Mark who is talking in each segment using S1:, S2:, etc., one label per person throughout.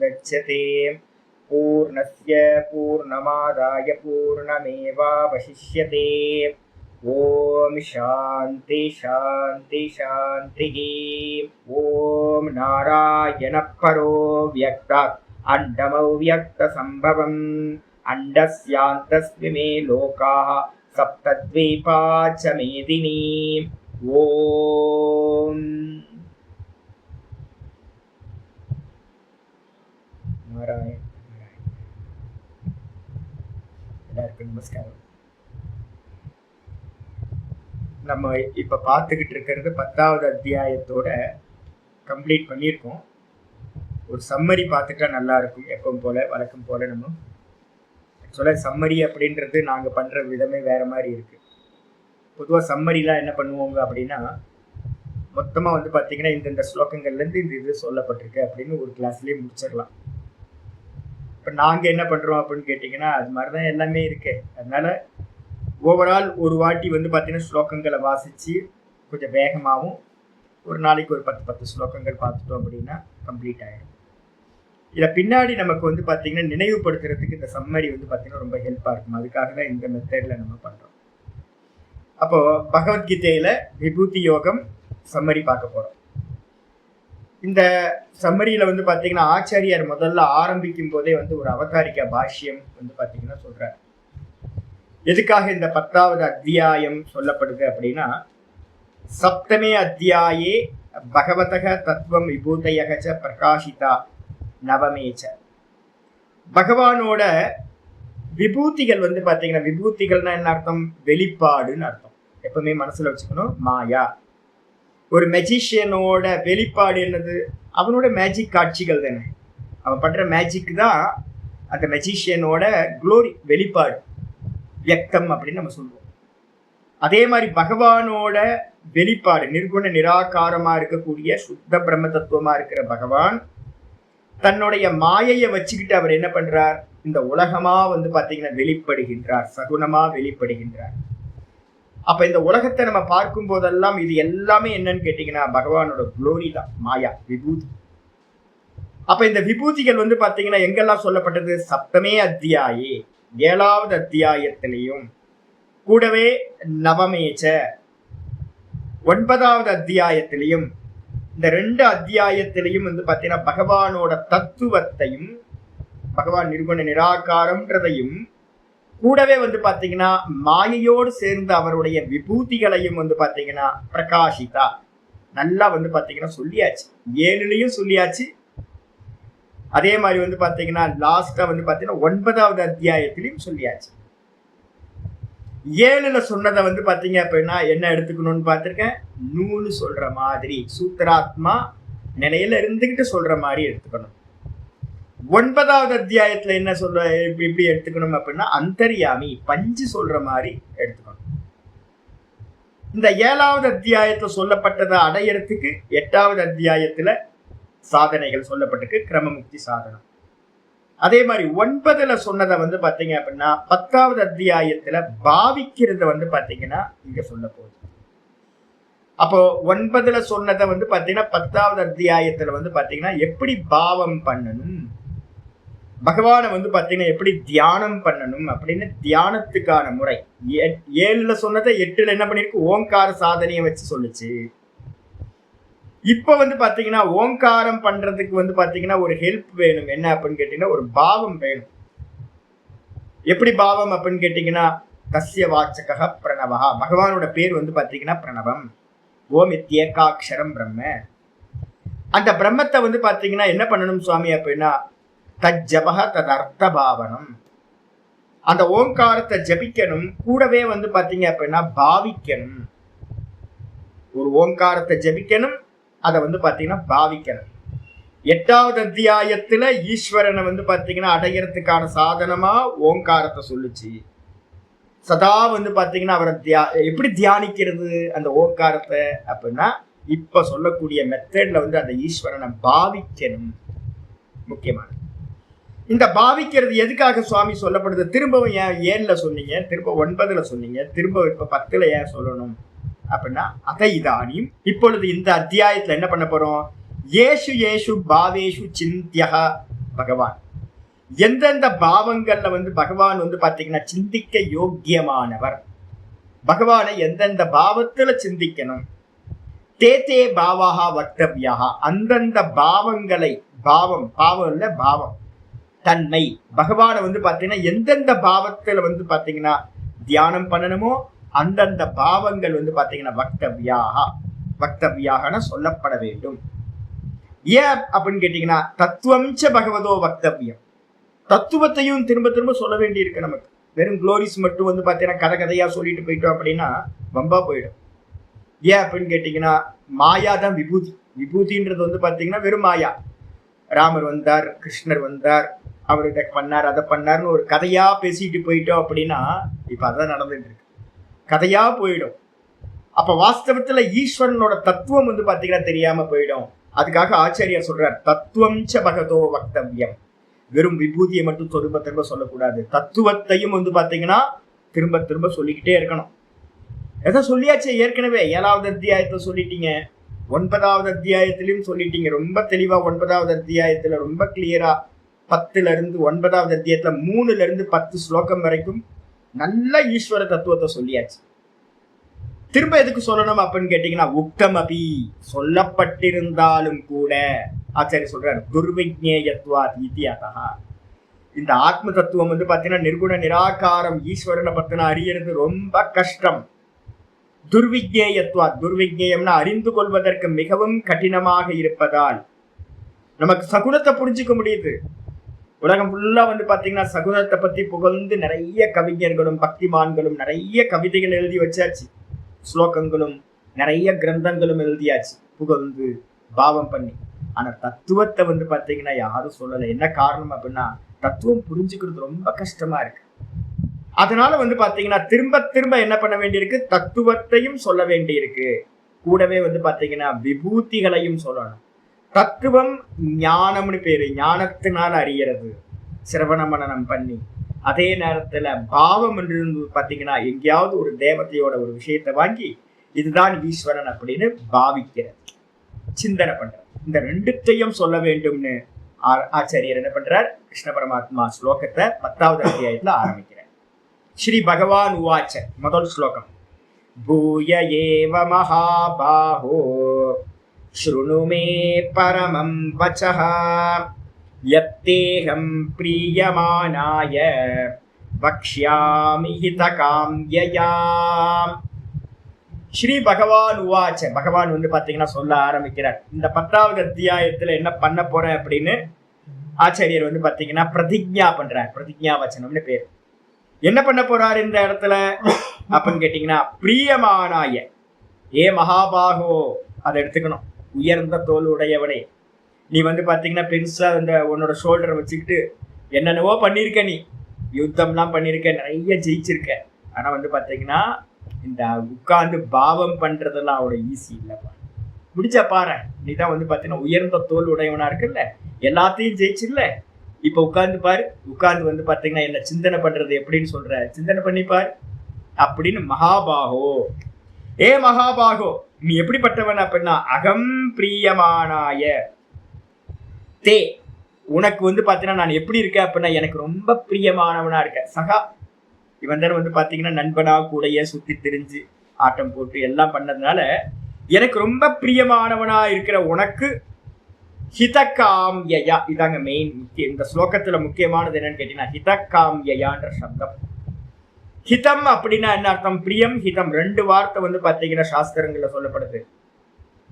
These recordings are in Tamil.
S1: पूर्णमेवावशिष्यते पूर्णस्य पूर्णमादाय पूर्णमेवावशिष्यते ओम शांति शांति शांति। ओम नारायण परो व्यक्त अंडमव्यक्त संभवम् अंडस्यान्तस्मिमे लोकाः सप्तद्वीपा च मेदिनी। ओम नारायण। எல்லாருக்கும் நமஸ்காரம். நம்ம இப்போ பார்த்துக்கிட்டு இருக்கிறது 10வது அத்தியாயத்தோட கம்ப்ளீட் பண்ணியிருக்கோம். ஒரு சம்மரி பார்த்துட்டா நல்லா இருக்கும். எப்பவும் போல வழக்கம் போல நம்ம ஆக்சுவலாக சம்மரி அப்படின்றது நாங்கள் பண்ணுற விதமே வேற மாதிரி இருக்கு. பொதுவாக சம்மரிலாம் என்ன பண்ணுவோங்க அப்படின்னா, மொத்தமாக வந்து பார்த்தீங்கன்னா இந்த ஸ்லோகங்கள்லேருந்து இது சொல்லப்பட்டிருக்கு அப்படின்னு ஒரு கிளாஸ்லேயே முடிச்சிடலாம். இப்போ நாங்கள் என்ன பண்ணுறோம் அப்படின்னு கேட்டிங்கன்னா, அது மாதிரி தான் எல்லாமே இருக்கு. அதனால ஓவரால் ஒரு வாட்டி வந்து பார்த்தீங்கன்னா ஸ்லோகங்களை வாசித்து கொஞ்சம் வேகமாகவும் ஒரு நாளைக்கு ஒரு 10 ஸ்லோகங்கள் பார்த்துட்டோம் அப்படின்னா கம்ப்ளீட் ஆகிடும். இதை பின்னாடி நமக்கு வந்து பார்த்தீங்கன்னா நினைவுபடுத்துறதுக்கு இந்த சம்மரி வந்து பார்த்தீங்கன்னா ரொம்ப ஹெல்ப்பாக இருக்கும். அதுக்காக தான் இந்த மெத்தடில் நம்ம பண்ணுறோம். அப்போது பகவத்கீதையில் விபூதி யோகம் சம்மரி பார்க்க போகிறோம். இந்த சம்மரியில் வந்து பார்த்தீங்கன்னா ஆச்சாரியார் முதல்ல ஆரம்பிக்கும் போதே வந்து ஒரு அவதாரிக்கா பாஷ்யம் வந்து பார்த்தீங்கன்னா சொல்கிறார். எதுக்காக இந்த 10வது அத்தியாயம் சொல்லப்படுது அப்படின்னா, சப்தமே அத்தியாயே பகவதக தத்துவம் விபூதயகச்ச பிரகாஷிதா நவமேச்ச. பகவானோட விபூதிகள் வந்து பார்த்தீங்கன்னா, விபூதிகள்னா என்ன அர்த்தம்? வெளிப்பாடுன்னு அர்த்தம். எப்பவுமே மனசுல வச்சுக்கணும். மாயா, ஒரு மெஜிஷியனோட வெளிப்பாடு என்னது? அவனோட மேஜிக் காட்சிகள் தானே. அவன் பண்ற மேஜிக் தான் அந்த மெஜிஷியனோட க்ளோரி, வெளிப்பாடு, வியக்தம் அப்படின்னு நம்ம சொல்லுவோம். அதே மாதிரி பகவானோட வெளிப்பாடு நிர்குண நிராகாரமா இருக்கக்கூடிய சுத்த பிரம்ம தத்துவமா இருக்கிற பகவான் தன்னுடைய மாயையை வச்சுக்கிட்டு அவர் என்ன பண்றார்? இந்த உலகமா வந்து பாத்தீங்கன்னா வெளிப்படுகின்றார், சகுனமா வெளிப்படுகின்றார். அப்ப இந்த உலகத்தை நம்ம பார்க்கும் போதெல்லாம் இது எல்லாமே என்னன்னு கேட்டீங்கன்னா பகவானோட குளோரி தான், மாயா, விபூதி. அப்ப இந்த விபூதிகள் வந்து பாத்தீங்கன்னா எங்கெல்லாம் சொல்லப்பட்டது? சப்தமே அத்தியாயே, 7வது அத்தியாயத்திலையும், கூடவே நவமேச்ச 9வது அத்தியாயத்திலையும், இந்த 2 அத்தியாயத்திலையும் வந்து பார்த்தீங்கன்னா பகவானோட தத்துவத்தையும் பகவான் நிர்குண நிராகாரம்ன்றதையும் கூடவே வந்து பார்த்தீங்கன்னா மாயையோடு சேர்ந்து அவருடைய விபூதிகளையும் வந்து பார்த்தீங்கன்னா பிரகாஷிதா நல்லா வந்து பார்த்தீங்கன்னா சொல்லியாச்சு. 7லையும் சொல்லியாச்சு. அதே மாதிரி வந்து பார்த்தீங்கன்னா லாஸ்டா வந்து பார்த்தீங்கன்னா 9வது அத்தியாயத்திலையும் சொல்லியாச்சு. 7ல சொன்னதை வந்து பார்த்தீங்க அப்படின்னா என்ன எடுத்துக்கணும்னு பார்த்துருக்கேன். நூலு சொல்ற மாதிரி சூத்திராத்மா நிலையில இருந்துகிட்டு சொல்ற மாதிரி எடுத்துக்கணும். 9வது அத்தியாயத்துல என்ன சொல்ற, இப்படி எடுத்துக்கணும் அப்படின்னா அந்தர்யாமி பஞ்சு சொல்ற மாதிரி எடுத்துக்கணும். இந்த 7வது அத்தியாயத்துல சொல்லப்பட்டதை அடையறதுக்கு 8வது அத்தியாயத்துல சாதனைகள் சொல்லப்பட்டிருக்கு, கிரமமுக்தி சாதனம். அதே மாதிரி 9ல சொன்னதை வந்து பாத்தீங்க அப்படின்னா 10வது அத்தியாயத்துல பாவிக்கிறத வந்து பாத்தீங்கன்னா இங்க சொல்ல போகுது. அப்போ 9ல சொன்னதை வந்து பாத்தீங்கன்னா 10வது அத்தியாயத்துல வந்து பாத்தீங்கன்னா எப்படி பாவம் பண்ணணும், பகவானை வந்து பாத்தீங்கன்னா எப்படி தியானம் பண்ணணும் அப்படின்னு தியானத்துக்கான முறை. 7ல சொன்னதை 8ல என்ன பண்ணிருக்கு? ஓங்கார சாதனையை வச்சு சொல்லுச்சு. இப்ப வந்து பாத்தீங்கன்னா ஓங்காரம் பண்றதுக்கு வந்து பாத்தீங்கன்னா ஒரு ஹெல்ப் வேணும். என்ன அப்படின்னு கேட்டீங்கன்னா ஒரு பாவம் வேணும். எப்படி பாவம் அப்படின்னு கேட்டீங்கன்னா தஸ்ய வாச்சக பிரணவா, பகவானோட பேர் வந்து பாத்தீங்கன்னா பிரணவம். ஓம் இத்யேகாக்ஷரம் பிரம்ம. அந்த பிரம்மத்தை வந்து பாத்தீங்கன்னா என்ன பண்ணணும் சுவாமி அப்படின்னா தஜ்ஜபஹ ததர்த்த பாவனம். அந்த ஓங்காரத்தை ஜபிக்கணும், கூடவே வந்து பாத்தீங்க அப்படின்னா பாவிக்கணும். ஒரு ஓங்காரத்தை ஜபிக்கணும், அதை வந்து பாத்தீங்கன்னா பாவிக்கணும். 8வது அத்தியாயத்துல ஈஸ்வரனை வந்து பாத்தீங்கன்னா அடையறதுக்கான சாதனமா ஓங்காரத்தை சொல்லுச்சு. சதா வந்து பாத்தீங்கன்னா அவரை எப்படி தியானிக்கிறது அந்த ஓங்காரத்தை அப்படின்னா இப்ப சொல்லக்கூடிய மெத்தட்ல வந்து அந்த ஈஸ்வரனை பாவிக்கணும். முக்கியமானது இந்த பாவிக்கிறது. எதுக்காக சுவாமி சொல்லப்படுது? திரும்பவும் ஏன் 7ல சொன்னீங்க, திரும்ப 9ல சொன்னீங்க, திரும்ப இப்ப 10ல ஏன் சொல்லணும் அப்படின்னா அதை இதானியும் இப்பொழுது இந்த அத்தியாயத்துல என்ன பண்ண போறோம்? ஏஷு ஏஷு பாவேஷு சிந்தியா பகவான். எந்தெந்த பாவங்கள்ல பகவான் பாத்தீங்கன்னா சிந்திக்க யோக்கியமானவர், பகவானை எந்தெந்த பாவத்துல சிந்திக்கணும். தேதே பாவாக வக்தவ்யாக, அந்தந்த பாவங்களை, பாவம் இல்ல பாவம் தன்மை, பகவானை பாத்தீங்கன்னா எந்தெந்த பாவத்துல பாத்தீங்கன்னா தியானம் பண்ணணுமோ அந்தந்த பாவங்கள் பாத்தீங்கன்னா வக்தவ்யாகன சொல்லப்பட வேண்டும். ஏன் அப்படின்னு கேட்டீங்கன்னா தத்துவம்ச பகவதோ வக்தவ்யம், தத்துவத்தையும் திரும்ப திரும்ப சொல்ல வேண்டி இருக்கு நமக்கு. வெறும் குளோரிஸ் மட்டும் பாத்தீங்கன்னா கதையா சொல்லிட்டு போயிட்டோம் அப்படின்னா வம்பா போயிடும். ஏன் அப்படின்னு கேட்டீங்கன்னா மாயா தான் விபூதி. விபூதின்றது பாத்தீங்கன்னா வெறும் மாயா. ராமர் வந்தார், கிருஷ்ணர் வந்தார், அவர் இதை பண்ணார், அதை பண்ணார்னு ஒரு கதையா பேசிட்டு போயிட்டோம் அப்படின்னா இப்ப அதான் நடந்துட்டு இருக்கு, கதையா போயிடும். அப்ப வாஸ்தவத்துல ஈஸ்வரனோட தத்துவம் பாத்தீங்கன்னா தெரியாம போயிடும். அதுக்காக ஆச்சாரியார் சொல்றார் தத்துவம்ச பகதோ வக்தவ்யம். வெறும் விபூதியை மட்டும் திரும்ப திரும்ப சொல்லக்கூடாது, தத்துவத்தையும் பாத்தீங்கன்னா திரும்ப திரும்ப சொல்லிக்கிட்டே இருக்கணும். எதை சொல்லியாச்சு ஏற்கனவே 7வது அத்தியாயத்தை சொல்லிட்டீங்க, 9வது அத்தியாயத்திலையும் சொல்லிட்டீங்க. ரொம்ப தெளிவா 9வது அத்தியாயத்துல ரொம்ப கிளியரா 10ல இருந்து 9வது அத்தியாயத்துல 3ல இருந்து 10 ஸ்லோகம் வரைக்கும் நல்ல ஈஸ்வர தத்துவத்தை சொல்லியாச்சு. திரும்ப எதுக்கு சொல்லணும் அப்படின்னு கேட்டீங்கன்னா உக்தம் அபி, சொல்லப்பட்டிருந்தாலும் கூட ஆச்சாரிய சொல்றாரு துர்விஜ்ஞேயத்வாத் இத்தியதா. இந்த ஆத்ம தத்துவம் பாத்தீங்கன்னா நிர்குண நிராகாரம் ஈஸ்வரனை பத்தின அறியறது ரொம்ப கஷ்டம். துர்விஜ்ஞேயத்வாத், துர்விஜ்ஞேயம்னா அறிந்து கொள்வதற்கு மிகவும் கடினமாக இருப்பதால் நமக்கு சகுனத்தை புரிஞ்சுக்க முடியுது. உலகம் ஃபுல்லா பாத்தீங்கன்னா சகுனத்தை பத்தி புகழ்ந்து நிறைய கவிஞர்களும் பக்திமான்களும் நிறைய கவிதைகள் எழுதி வச்சாச்சு, ஸ்லோகங்களும் நிறைய கிரந்தங்களும் எழுதியாச்சு புகழ்ந்து பாவம் பண்ணி. ஆனா தத்துவத்தை பாத்தீங்கன்னா யாரும் சொல்லலை. என்ன காரணம் அப்படின்னா தத்துவம் புரிஞ்சுக்கிறது ரொம்ப கஷ்டமா இருக்கு. அதனால பாத்தீங்கன்னா திரும்ப திரும்ப என்ன பண்ண வேண்டியிருக்கு, தத்துவத்தையும் சொல்ல வேண்டியிருக்கு, கூடவே பாத்தீங்கன்னா விபூதிகளையும் சொல்லணும். தத்துவம் ஞானம்னு பேரு, ஞானத்தினால் அறியறது, சிரவண மனனம் பண்ணி. அதே நேரத்துல பாவம் என்று பாத்தீங்கன்னா எங்கேயாவது ஒரு தேவதையோட ஒரு விஷயத்தை வாங்கி இதுதான் ஈஸ்வரன் அப்படின்னு பாவிக்கிறது, சிந்தனை பண்றது. இந்த ரெண்டுத்தையும் சொல்ல வேண்டும்னு ஆச்சாரியர் என்ன பண்றார், கிருஷ்ண பரமாத்மா ஸ்லோகத்தை 10வது அத்தியாயத்துல ஆரம்பிக்கிறார். ஸ்ரீ பகவான் உவாச்ச, முதல் ஸ்லோகம். பூய ஏவ மகாபாஹோ ஸ்ருணு மே பரமம் வசஹ யத்தேஹம் ப்ரீயமானாய வக்ஷ்யாமி ஹிதகாம்யயா. ஸ்ரீ பகவான் உவாச்ச, பகவான் பாத்தீங்கன்னா சொல்ல ஆரம்பிக்கிறார். இந்த 10வது அத்தியாயத்துல என்ன பண்ண போறேன் அப்படின்னு ஆச்சாரியர் பாத்தீங்கன்னா பிரதிஜ்ஞா பண்றார். பிரதிஜ்ஞா வச்சனம்னு பேர். என்ன பண்ண போறாரு இந்த இடத்துல அப்படின்னு கேட்டீங்கன்னா பிரியமானாய, ஏ மகாபாகோ, அதை எடுத்துக்கணும், உயர்ந்த தோல் உடையவனே, நீ பாத்தீங்கன்னா பெருசா உன்னோட ஷோல்டரை வச்சுக்கிட்டு என்னென்னவோ பண்ணிருக்க, நீ யுத்தம்லாம் பண்ணிருக்க, நிறைய ஜெயிச்சிருக்க. ஆனா பாத்தீங்கன்னா இந்த உட்கார்ந்து பாவம் பண்றதெல்லாம் அவ்வளோ ஈஸி இல்லைப்பா. முடிச்சா பாரு, நீ தான் பாத்தீங்கன்னா உயர்ந்த தோல் உடையவனா இருக்குல்ல, எல்லாத்தையும் ஜெயிச்சிடல. இப்ப உட்கார்ந்து பாரு, உட்கார்ந்து பாத்தீங்கன்னா என்ன சிந்தனை பண்றது எப்படின்னு சொல்ற, சிந்தனை பண்ணிப்பாரு அப்படின்னு. மகாபாகோ, ஏ மகாபாகோ, நீ எப்படிப்பட்டவன் அப்படின்னா அகம் பிரியமானாய தே, உனக்கு பாத்தீங்கன்னா நான் எப்படி இருக்கேன் அப்படின்னா எனக்கு ரொம்ப பிரியமானவனா இருக்க. சகா, இவன் தான் பாத்தீங்கன்னா நண்பனா கூடைய சுத்தி திரிஞ்சு ஆட்டம் போட்டு எல்லாம் பண்ணதுனால எனக்கு ரொம்ப பிரியமானவனா இருக்கிற உனக்கு ஹிதகாம்யயா, இதாங்க மெயின் முக்கியம். இந்த ஸ்லோகத்துல முக்கியமானது என்னன்னு கேட்டீங்கன்னா ஹிதகாம்யயான்ற சப்தம். ஹிதம் அப்படின்னா என்ன அர்த்தம், பிரியம் ஹிதம், 2 வார்த்தை பாத்தீங்கன்னா சாஸ்திரங்கள்ல சொல்லப்படுது.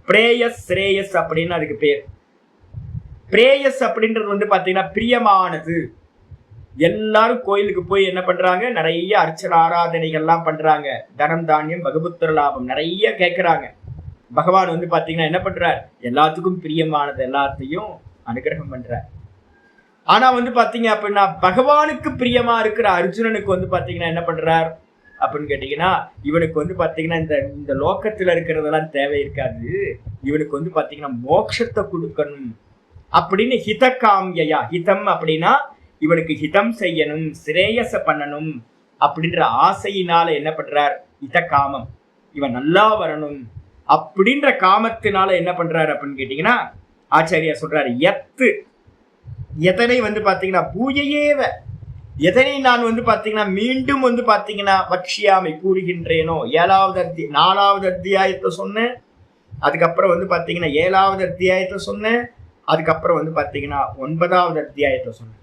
S1: பிரேயஸ் ஸ்ரேயஸ் அப்படின்னு அதுக்கு பேர். பிரேயஸ் அப்படின்றது பாத்தீங்கன்னா பிரியமானது. எல்லாரும் கோயிலுக்கு போய் என்ன பண்றாங்க, நிறைய அர்ச்சனை ஆராதனைகள்லாம் பண்றாங்க, தனம் தானியம் பகபுத்திர லாபம் நிறைய கேட்கிறாங்க. பகவான் பாத்தீங்கன்னா என்ன பண்றார், எல்லாத்துக்கும் பிரியமானது எல்லாத்தையும் அனுகிரகம் பண்றார். ஆனா பாத்தீங்க அப்படின்னா பகவானுக்கு பிரியமா இருக்கிற அர்ஜுனனுக்கு பாத்தீங்கன்னா என்ன பண்றார் அப்படின்னு கேட்டீங்கன்னா இவனுக்கு பாத்தீங்கன்னா இந்த லோக்கத்துல இருக்கிறதெல்லாம் தேவை இருக்காது, இவனுக்கு பாத்தீங்கன்னா மோட்சத்தை கொடுக்கணும் அப்படின்னு ஹிதகாம்யயா. ஹிதம் அப்படின்னா இவனுக்கு ஹிதம் செய்யணும், சிரேயச பண்ணணும் அப்படின்ற ஆசையினால என்ன பண்றார், ஹிதகாமம், இவன் நல்லா வரணும் அப்படின்ற காமத்தினால என்ன பண்றாரு அப்படின்னு கேட்டீங்கன்னா ஆச்சாரியா சொல்றாரு, எத்து எதனை வந்து பாத்தீங்கன்னா பூயையேவ, எதனை நான் வந்து பாத்தீங்கன்னா மீண்டும் வந்து பாத்தீங்கன்னா வக்ஷியாமை கூறுகின்றேனோ, 4வது அத்தியாயத்தை சொன்னேன், அதுக்கப்புறம் வந்து பாத்தீங்கன்னா 7வது அத்தியாயத்தை சொன்னேன், அதுக்கப்புறம் வந்து பாத்தீங்கன்னா 9வது அத்தியாயத்தை சொன்னேன்.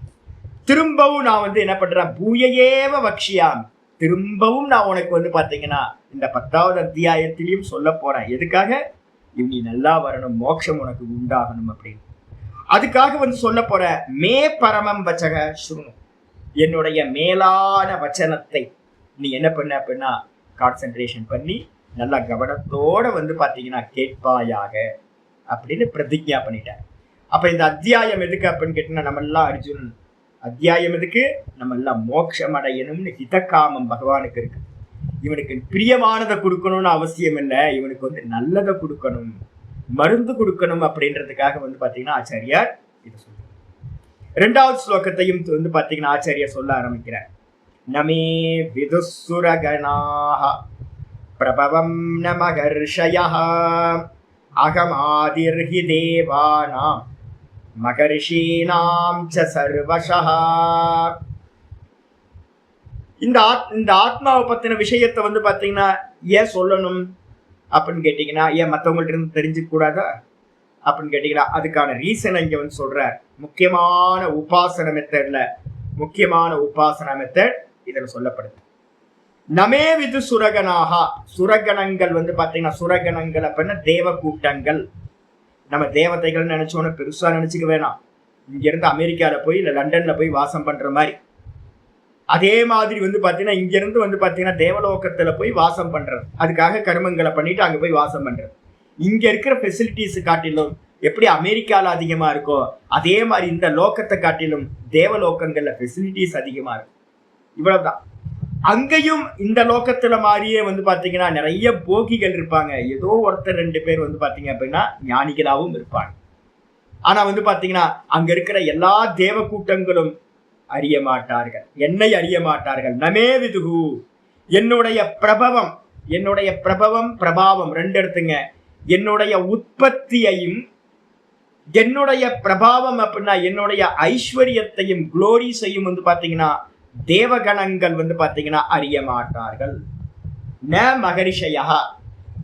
S1: திரும்பவும் நான் வந்து என்ன பண்றேன், பூயையேவ வக்ஷியாமி, திரும்பவும் நான் உனக்கு வந்து பாத்தீங்கன்னா இந்த 10வது அத்தியாயத்திலையும் சொல்ல போறேன். எதுக்காக? நீ நல்லா வரணும், மோட்சம் உனக்கு உண்டாகணும் அப்படின்னு. அதுக்காக வந்து சொல்ல போற மே பரமம் வச்சக சுருணும், என்னுடைய மேலான வச்சனத்தை நீ என்ன பண்ண அப்படின்னா கான்சென்ட்ரேஷன் பண்ணி நல்லா கவனத்தோட வந்து பாத்தீங்கன்னா கேட்பாயாக அப்படின்னு பிரதிஜா பண்ணிட்டார். அப்ப இந்த அத்தியாயம் எதுக்கு அப்படின்னு கேட்டீங்கன்னா, நம்ம எல்லாம் அர்ஜுனன் அத்தியாயம் எதுக்கு, நம்ம எல்லாம் மோட்சம் அடையணும்னு ஹிதகாமம் பகவானுக்கு இருக்கு. இவனுக்கு பிரியமானதை கொடுக்கணும்னு அவசியம் இல்லை, இவனுக்கு வந்து நல்லதை கொடுக்கணும், மருந்து கொடுக்கணும் அப்படின்றதுக்காக வந்து பாத்தீங்கன்னா ஆச்சாரியார் இதை சொல்றார். 2வது ஸ்லோகத்தையும் வந்து பாத்தீங்கன்னா ஆச்சாரியார் சொல்ல ஆரம்பிக்கிறார். நமே விதுசுரகணாஹ பிரபவம் ந மகர்ஷயஹ அகமாதிர்ஹி தேவானாம் மகர்ஷீனாம் ச சர்வஷஹ. இந்த ஆத்மாவை பத்தின விஷயத்தை வந்து பாத்தீங்கன்னா ஏன் சொல்லணும் அப்படின்னு கேட்டீங்கன்னா, ஏன் மற்றவங்கள்ட்ட இருந்து தெரிஞ்சுக்க கூடாதா அப்படின்னு கேட்டீங்கன்னா, அதுக்கான ரீசன் இங்க வந்து சொல்றார். முக்கியமான உபாசன மெத்தட் இதுல சொல்லப்படுது. நமே விது சுரகனாகா, சுரகணங்கள் வந்து பாத்தீங்கன்னா, சுரகணங்கள் அப்படின்னா தேவ கூட்டங்கள். நம்ம தேவதைகள் நினைச்சோன்னு பெருசா நினைச்சுக்க வேணாம். இங்க இருந்து அமெரிக்கால போய் இல்ல லண்டன்ல போய் வாசம் பண்ற மாதிரி, அதே மாதிரி வந்து பாத்தீங்கன்னா இங்க இருந்து வந்து பாத்தீங்கன்னா தேவலோகத்துல போய் வாசம் பண்றது, அதுக்காக கர்மங்களை பண்ணிட்டு அங்க போய் வாசம் பண்றது. இங்க இருக்கிற ஃபெசிலிட்டிஸ் காட்டிலும் எப்படி அமெரிக்கால அதிகமா இருக்கோ, அதே மாதிரி இந்த லோகத்தை காட்டிலும் தேவலோகங்கள்ல ஃபெசிலிட்டிஸ் அதிகமா இருக்கும். இவ்வளவுதான். அங்கேயும் இந்த லோகத்துல மாதிரியே வந்து பாத்தீங்கன்னா நிறைய போகிகள் இருப்பாங்க. ஏதோ ஒருத்தர் 2 பேர் வந்து பாத்தீங்க அப்படின்னா ஞானிகளாவும் இருப்பாங்க. ஆனா வந்து பாத்தீங்கன்னா அங்க இருக்கிற எல்லா தேவ கூட்டங்களும் அறிய மாட்டார்கள், என்னை அறிய மாட்டார்கள். நமே விதுகு, என்னுடைய பிரபவம் பிரபாவம் 2 எடுத்துங்க. என்னுடைய உற்பத்தியையும் என்னுடைய பிரபாவம் அப்படின்னா என்னுடைய ஐஸ்வர்யத்தையும் குளோரிஸையும் வந்து பாத்தீங்கன்னா தேவகணங்கள் வந்து பாத்தீங்கன்னா அறிய மாட்டார்கள். ந மகரிஷயா,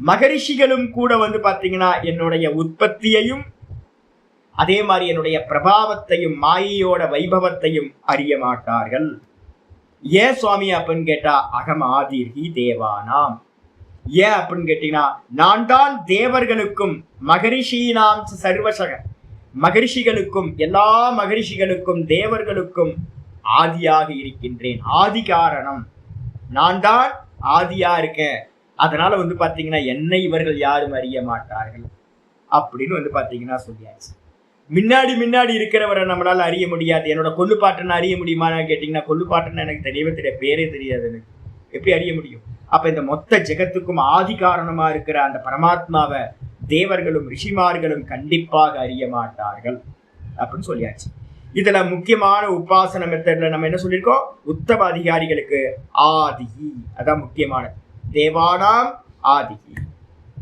S1: மகரிஷிகளும் கூட வந்து பாத்தீங்கன்னா என்னுடைய உற்பத்தியையும் அதே மாதிரி என்னுடைய பிரபாவத்தையும் மாயையோட வைபவத்தையும் அறிய மாட்டார்கள். ஏன் சுவாமி அப்படின்னு கேட்டா, அகமாதிர்ஹி தேவானாம். ஏன் அப்படின்னு கேட்டீங்கன்னா, நான் தான் தேவர்களுக்கும் மகரிஷீனாம் சர்வசக, மகரிஷிகளுக்கும் எல்லா மகரிஷிகளுக்கும் தேவர்களுக்கும் ஆதியாக இருக்கின்றேன். ஆதி காரணம் நான் தான் ஆதியா இருக்கேன். அதனால வந்து பாத்தீங்கன்னா என்னை இவர்கள் யாரும் அறிய மாட்டார்கள் அப்படின்னு வந்து பாத்தீங்கன்னா சொல்லியாச்சு. முன்னாடி இருக்கிறவரை நம்மளால அறிய முடியாது. என்னோட கொல்லுப்பாட்டுன்னு அறிய முடியுமான்னு கேட்டீங்கன்னா, கொல்லுப்பாட்டுன்னு எனக்கு தெரியவே தெரியாது, பேரே தெரியாது, எனக்கு எப்படி அறிய முடியும்? அப்ப இந்த மொத்த ஜெகத்துக்கும் ஆதி காரணமா இருக்கிற அந்த பரமாத்மாவை தேவர்களும் ரிஷிமார்களும் கண்டிப்பாக அறிய மாட்டார்கள் அப்படின்னு சொல்லியாச்சு. இதுல முக்கியமான உபாசன மெத்தட்ல நம்ம என்ன சொல்லியிருக்கோம், உத்தம அதிகாரிகளுக்கு ஆதிகி, அதான் முக்கியமானது. தேவானாம் ஆதிகி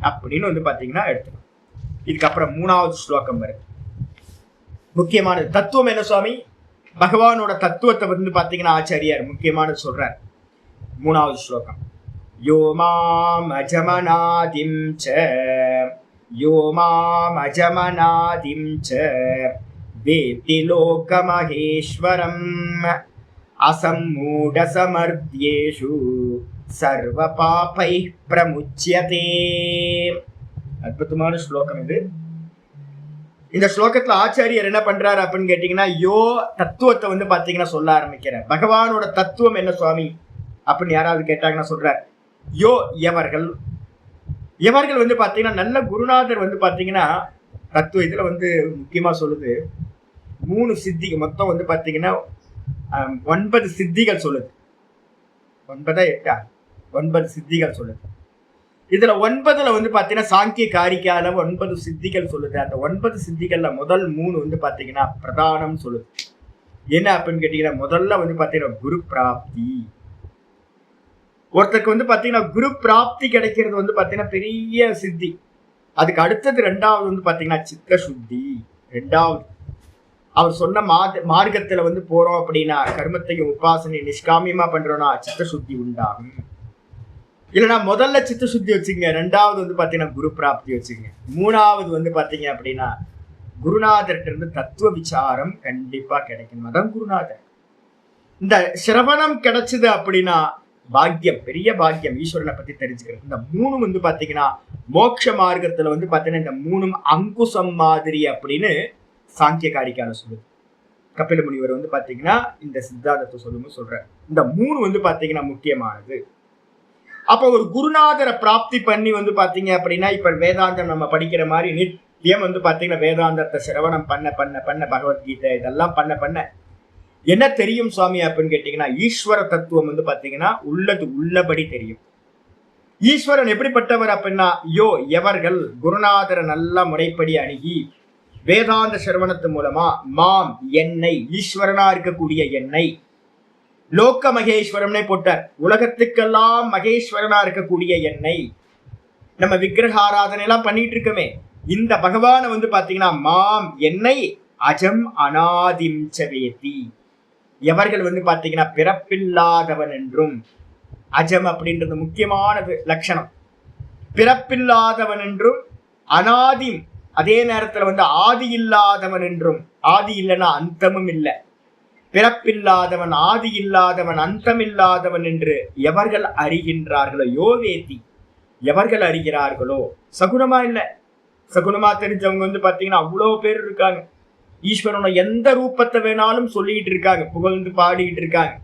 S1: அப்படின்னு வந்து பாத்தீங்கன்னா எடுத்துக்கணும். இதுக்கப்புறம் 3வது ஸ்லோகம் வருது. முக்கியமானது தத்துவம் என்ன சுவாமி, பகவானோட தத்துவத்தை வந்து பாத்தீங்கன்னா ஆச்சாரியார் முக்கியமானது சொல்றார். 3வது ஸ்லோகம். யோ மாம் அஜமனாதிம் ச வேத்தி லோகமகேஸ்வரம் அசம்மூட சமர்த்யேஷு சர்வ பாபை பிரமுச்யதே. அற்புதமான ஸ்லோகம் இது. இந்த ஸ்லோகத்துல ஆச்சாரியர் என்ன பண்றாரு அப்படின்னு கேட்டீங்கன்னா, யோ தத்துவத்தை வந்து பாத்தீங்கன்னா சொல்ல ஆரம்பிக்கிறார். பகவானோட தத்துவம் என்ன சுவாமி அப்படின்னு யாராவது கேட்டாங்கன்னா சொல்றார், யோ எவர்கள் வந்து பாத்தீங்கன்னா நல்ல குருநாதர் வந்து பாத்தீங்கன்னா தத்துவ இதுல வந்து முக்கியமா சொல்லுது 3 சித்திகள் மொத்தம் வந்து பாத்தீங்கன்னா 9 சித்திகள் சொல்லுது. 9 8 9 சித்திகள் சொல்லுது. இதுல 9ல வந்து பாத்தீங்கன்னா சாங்கிய காரிக்கால 9 சித்திகள் சொல்லுது. அந்த 9 சித்திகள்ல முதல் 3 வந்து பாத்தீங்கன்னா பிரதானம் சொல்லுது. என்ன அப்படின்னு கேட்டீங்கன்னா, முதல்ல வந்து பாத்தீங்கன்னா குரு பிராப்தி. ஒருத்தருக்கு வந்து பாத்தீங்கன்னா குரு பிராப்தி கிடைக்கிறது வந்து பாத்தீங்கன்னா பெரிய சித்தி. அதுக்கு அடுத்தது 2வது வந்து பாத்தீங்கன்னா சித்த சுத்தி 2வது. அவர் சொன்ன மார்க்கத்துல வந்து போறோம் அப்படின்னா, கர்மத்தையும் உபாசனை நிஷ்காமியமா பண்றோம்னா சித்த சுத்தி உண்டாகும். இல்லைன்னா முதல்ல சித்த சுத்தி வச்சுங்க, ரெண்டாவது வந்து பாத்தீங்கன்னா குரு பிராப்தி வச்சுங்க, மூணாவது வந்து பாத்தீங்க அப்படின்னா குருநாதர்கிட்ட இருந்து தத்துவ விசாரம் கண்டிப்பா கிடைக்கும். அதான் குருநாதர். இந்த சிரவணம் கிடைச்சது அப்படின்னா பாக்கியம், பெரிய பாக்கியம், ஈஸ்வரனை பத்தி தெரிஞ்சுக்கிறது. இந்த மூணு வந்து பாத்தீங்கன்னா மோட்ச மார்க்கத்துல வந்து பாத்தீங்கன்னா இந்த மூணும் அங்குசம் மாதிரி அப்படின்னு சாங்கிய காரிக்கால சொல்லுது. கபில முனிவர் வந்து பாத்தீங்கன்னா இந்த சித்தாந்தத்தை சொல்லும்போது சொல்ற இந்த மூணு வந்து பாத்தீங்கன்னா முக்கியமானது. அப்ப ஒரு குருநாதரை பிராப்தி பண்ணி வந்து பாத்தீங்க அப்படின்னா, இப்ப வேதாந்தம் நம்ம படிக்கிற மாதிரி நித்தியம் வந்து பாத்தீங்கன்னா வேதாந்தத்தை சிரவணம் பண்ண பண்ண பண்ண பகவத்கீதை இதெல்லாம் பண்ண பண்ண என்ன தெரியும் சுவாமி அப்படின்னு கேட்டீங்கன்னா, ஈஸ்வர தத்துவம் வந்து பாத்தீங்கன்னா உள்ளது உள்ளபடி தெரியும். ஈஸ்வரன் எப்படிப்பட்டவர் அப்படின்னா, எவர்கள் குருநாதரை நல்ல முறைப்படி அணுகி வேதாந்த சிரவணத்து மூலமா மாம் என்னை, ஈஸ்வரனா இருக்கக்கூடிய என்னை, லோக மகேஸ்வரம்னே போட்டார், உலகத்துக்கெல்லாம் மகேஸ்வரனா இருக்கக்கூடிய என்னை, நம்ம விக்கிரக ஆராதனை எல்லாம் பண்ணிட்டு இருக்கமே, இந்த பகவானை வந்து பாத்தீங்கன்னா மாம் என்னை அஜம் அநாதிம் சவேதி, எவர்கள் வந்து பாத்தீங்கன்னா பிறப்பில்லாதவன் என்றும், அஜம் அப்படின்றது முக்கியமானது லட்சணம், பிறப்பில்லாதவன் என்றும், அநாதிம் அதே நேரத்துல வந்து ஆதி இல்லாதவன் என்றும், ஆதி இல்லைன்னா அந்தமும் இல்லை, பிறப்பில்லாதவன் ஆதி இல்லாதவன் அந்தமில்லாதவன் என்று எவர்கள் அறிகின்றார்களோ, யோவேதி எவர்கள் அறிகிறார்களோ, சகுனமா இல்லை, சகுனமா தெரிஞ்சவங்க வந்து பாத்தீங்கன்னா அவ்வளோ பேர் இருக்காங்க. ஈஸ்வரனை எந்த ரூபத்தை வேணாலும் சொல்லிட்டு இருக்காங்க, புகழ்ந்து பாடிட்டு இருக்காங்க.